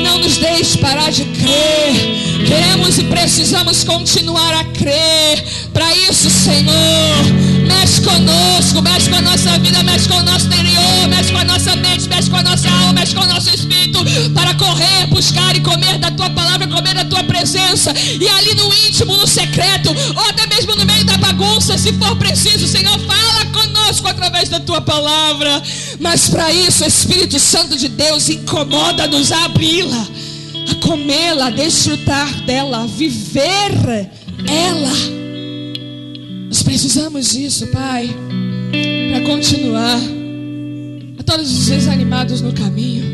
S1: Não nos deixe parar de crer. Queremos e precisamos continuar a crer. Para isso, Senhor, mexe conosco, mexe com a nossa vida, mexe com o nosso interior, mexe com a nossa mente, mexe com a nossa alma, mexe com o nosso espírito, para correr, buscar e comer da Tua palavra, comer da Tua presença. E ali no íntimo, no secreto, ou até mesmo no meio da bagunça, se for preciso, Senhor, fala conosco através da Tua palavra. Mas para isso, Espírito Santo de Deus, incomoda-nos a abri-la, a comê-la, a desfrutar dela, a viver ela. Nós precisamos disso, Pai, para continuar. A todos os desanimados no caminho,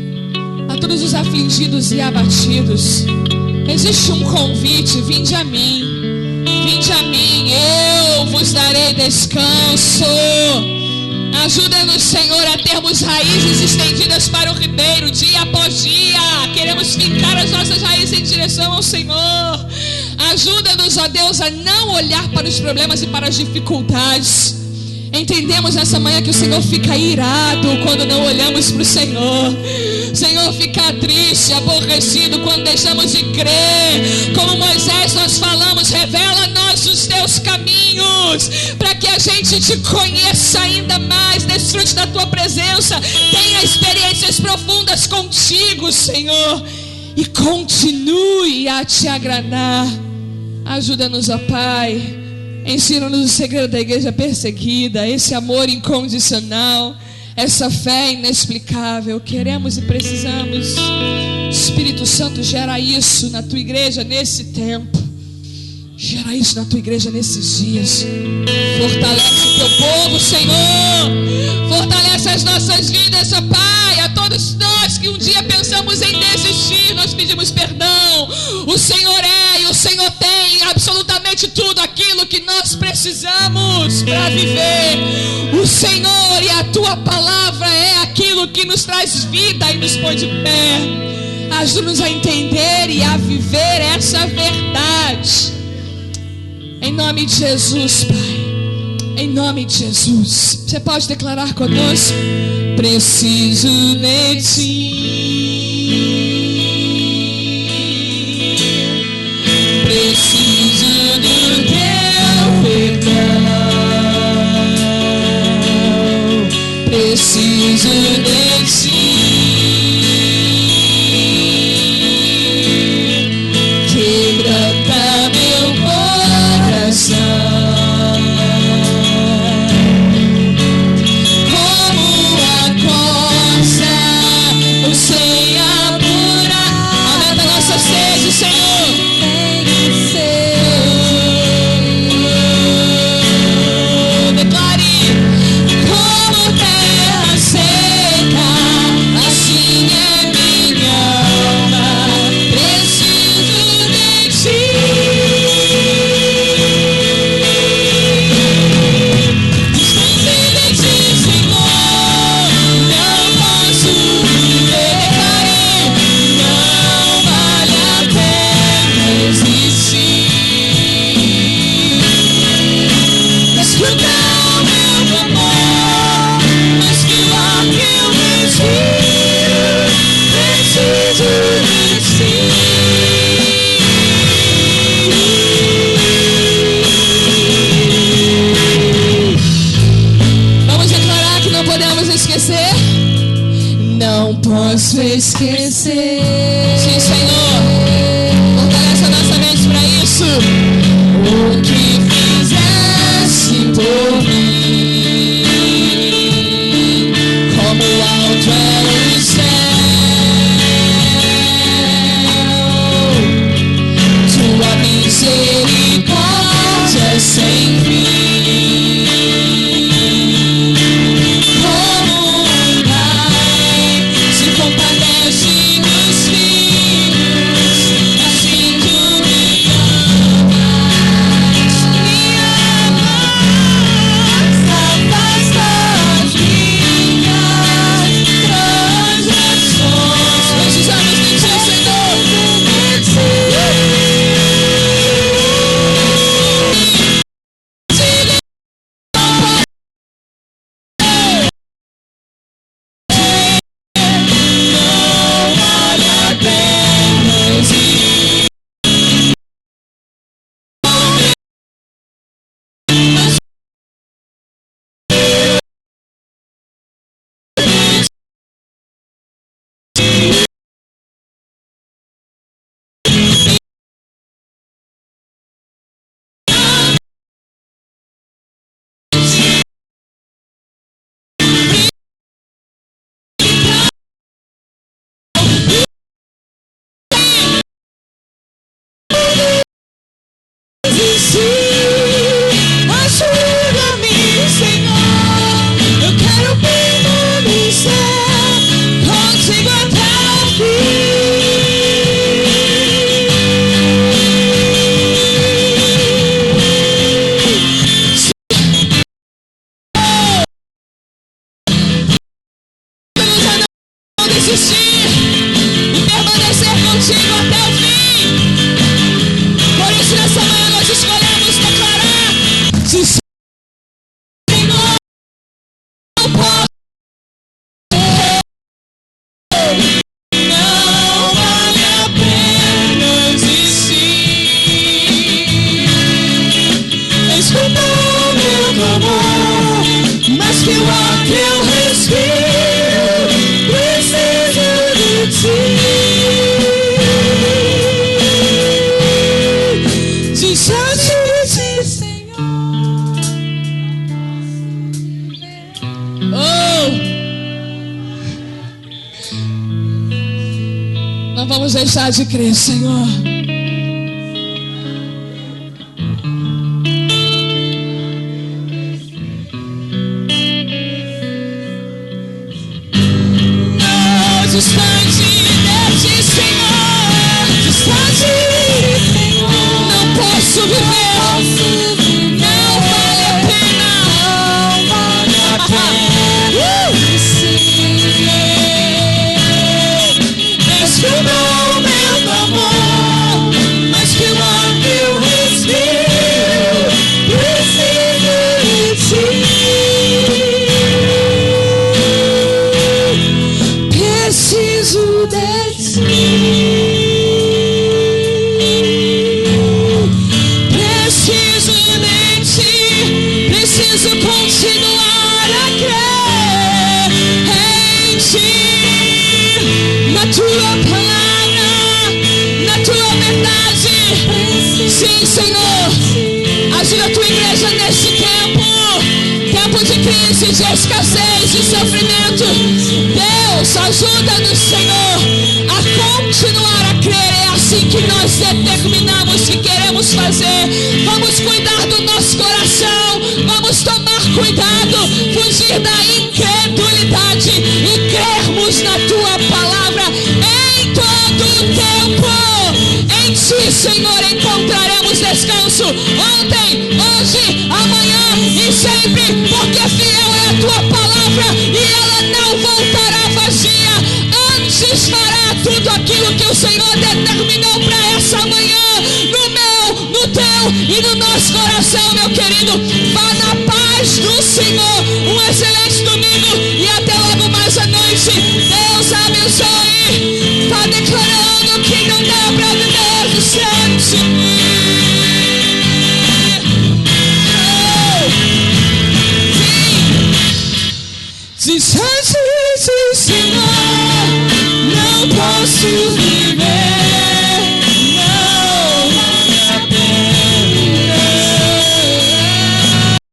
S1: a todos os afligidos e abatidos, existe um convite: vinde a mim, eu vos darei descanso. Ajuda-nos, Senhor, a termos raízes estendidas para o ribeiro, dia após dia. Queremos fincar as nossas raízes em direção ao Senhor. Ajuda-nos, ó Deus, a não olhar para os problemas e para as dificuldades. Entendemos nessa manhã que o Senhor fica irado quando não olhamos para o Senhor. O Senhor fica triste, aborrecido quando deixamos de crer. Como Moisés nós falamos: revela-nos os Teus caminhos, para que a gente Te conheça ainda mais, desfrute da Tua presença, tenha experiências profundas contigo, Senhor, e continue a Te agradar. Ajuda-nos, ó Pai. Ensina-nos o segredo da igreja perseguida, esse amor incondicional, essa fé inexplicável. Queremos e precisamos. Espírito Santo, gera isso na Tua igreja nesse tempo. Gera isso na Tua igreja nesses dias. Fortalece o Teu povo, Senhor. Fortalece as nossas vidas, ó Pai. A todos nós que um dia pensamos em desistir, nós pedimos perdão. O Senhor é e o Senhor tem absolutamente tudo aquilo que nós precisamos para viver. O Senhor e a Tua palavra é aquilo que nos traz vida e nos põe de pé. Ajuda-nos a entender e a viver essa verdade. Em nome de Jesus, Pai. Em nome de Jesus. Você pode declarar conosco: preciso de Ti. Preciso do Teu perdão. Preciso de Ti. Quebranta meu coração. Como a costa, o sem apura. Aumenta a nossa sede, Senhor. Declare: como terra seca, esquecer.
S2: Não posso esquecer.
S1: Sim, Senhor. Fortalece a nossa mente para isso.
S2: O que fizeste por mim, como alto é o céu, tua misericórdia sem fim. Como um pai se compadece dos filhos, assim tu me amas. Me amas, afasta as minhas transgressões.
S1: Precisamos de ti, Senhor.
S2: Ajuda-me, Senhor. Eu quero permanecer contigo até o
S1: Não desistir e permanecer contigo até o fim. Por isso, nessa manhã, nós escolhemos declarar: se Senhor, não posso,
S2: não vale a pena desistir. Escuta o meu clamor, mas que o ar que eu respiro, preciso de ti. Distante de ti, Senhor.
S1: oh, não vamos deixar de crer, Senhor.
S2: Não, distante de ti, Senhor. Distante, Senhor.
S1: Não posso viver.
S2: Não vale a pena. Não vale a pena. Escuta o meu clamor, mas que o ar que eu respiro, preciso de ti. Preciso de ti. Preciso de ti. Preciso continuar a crer em ti, na tua palavra, na tua verdade. Sim, Senhor. Ajuda a tua igreja neste tempo de crise, de escassez, de sofrimento. Deus, ajuda-nos, Senhor, a continuar a crer. É assim que nós determinamos que queremos fazer. Vamos cuidar do nosso coração. Vamos tomar cuidado, fugir da incredulidade e crermos na tua palavra em todo o tempo. Em ti, Senhor, encontraremos descanso. Ontem, hoje, amanhã e sempre, porque fiel é a tua palavra e ela não voltará vazia. Antes fará tudo aquilo que o Senhor determinou para essa manhã, no meu, no teu e no nosso coração, meu querido.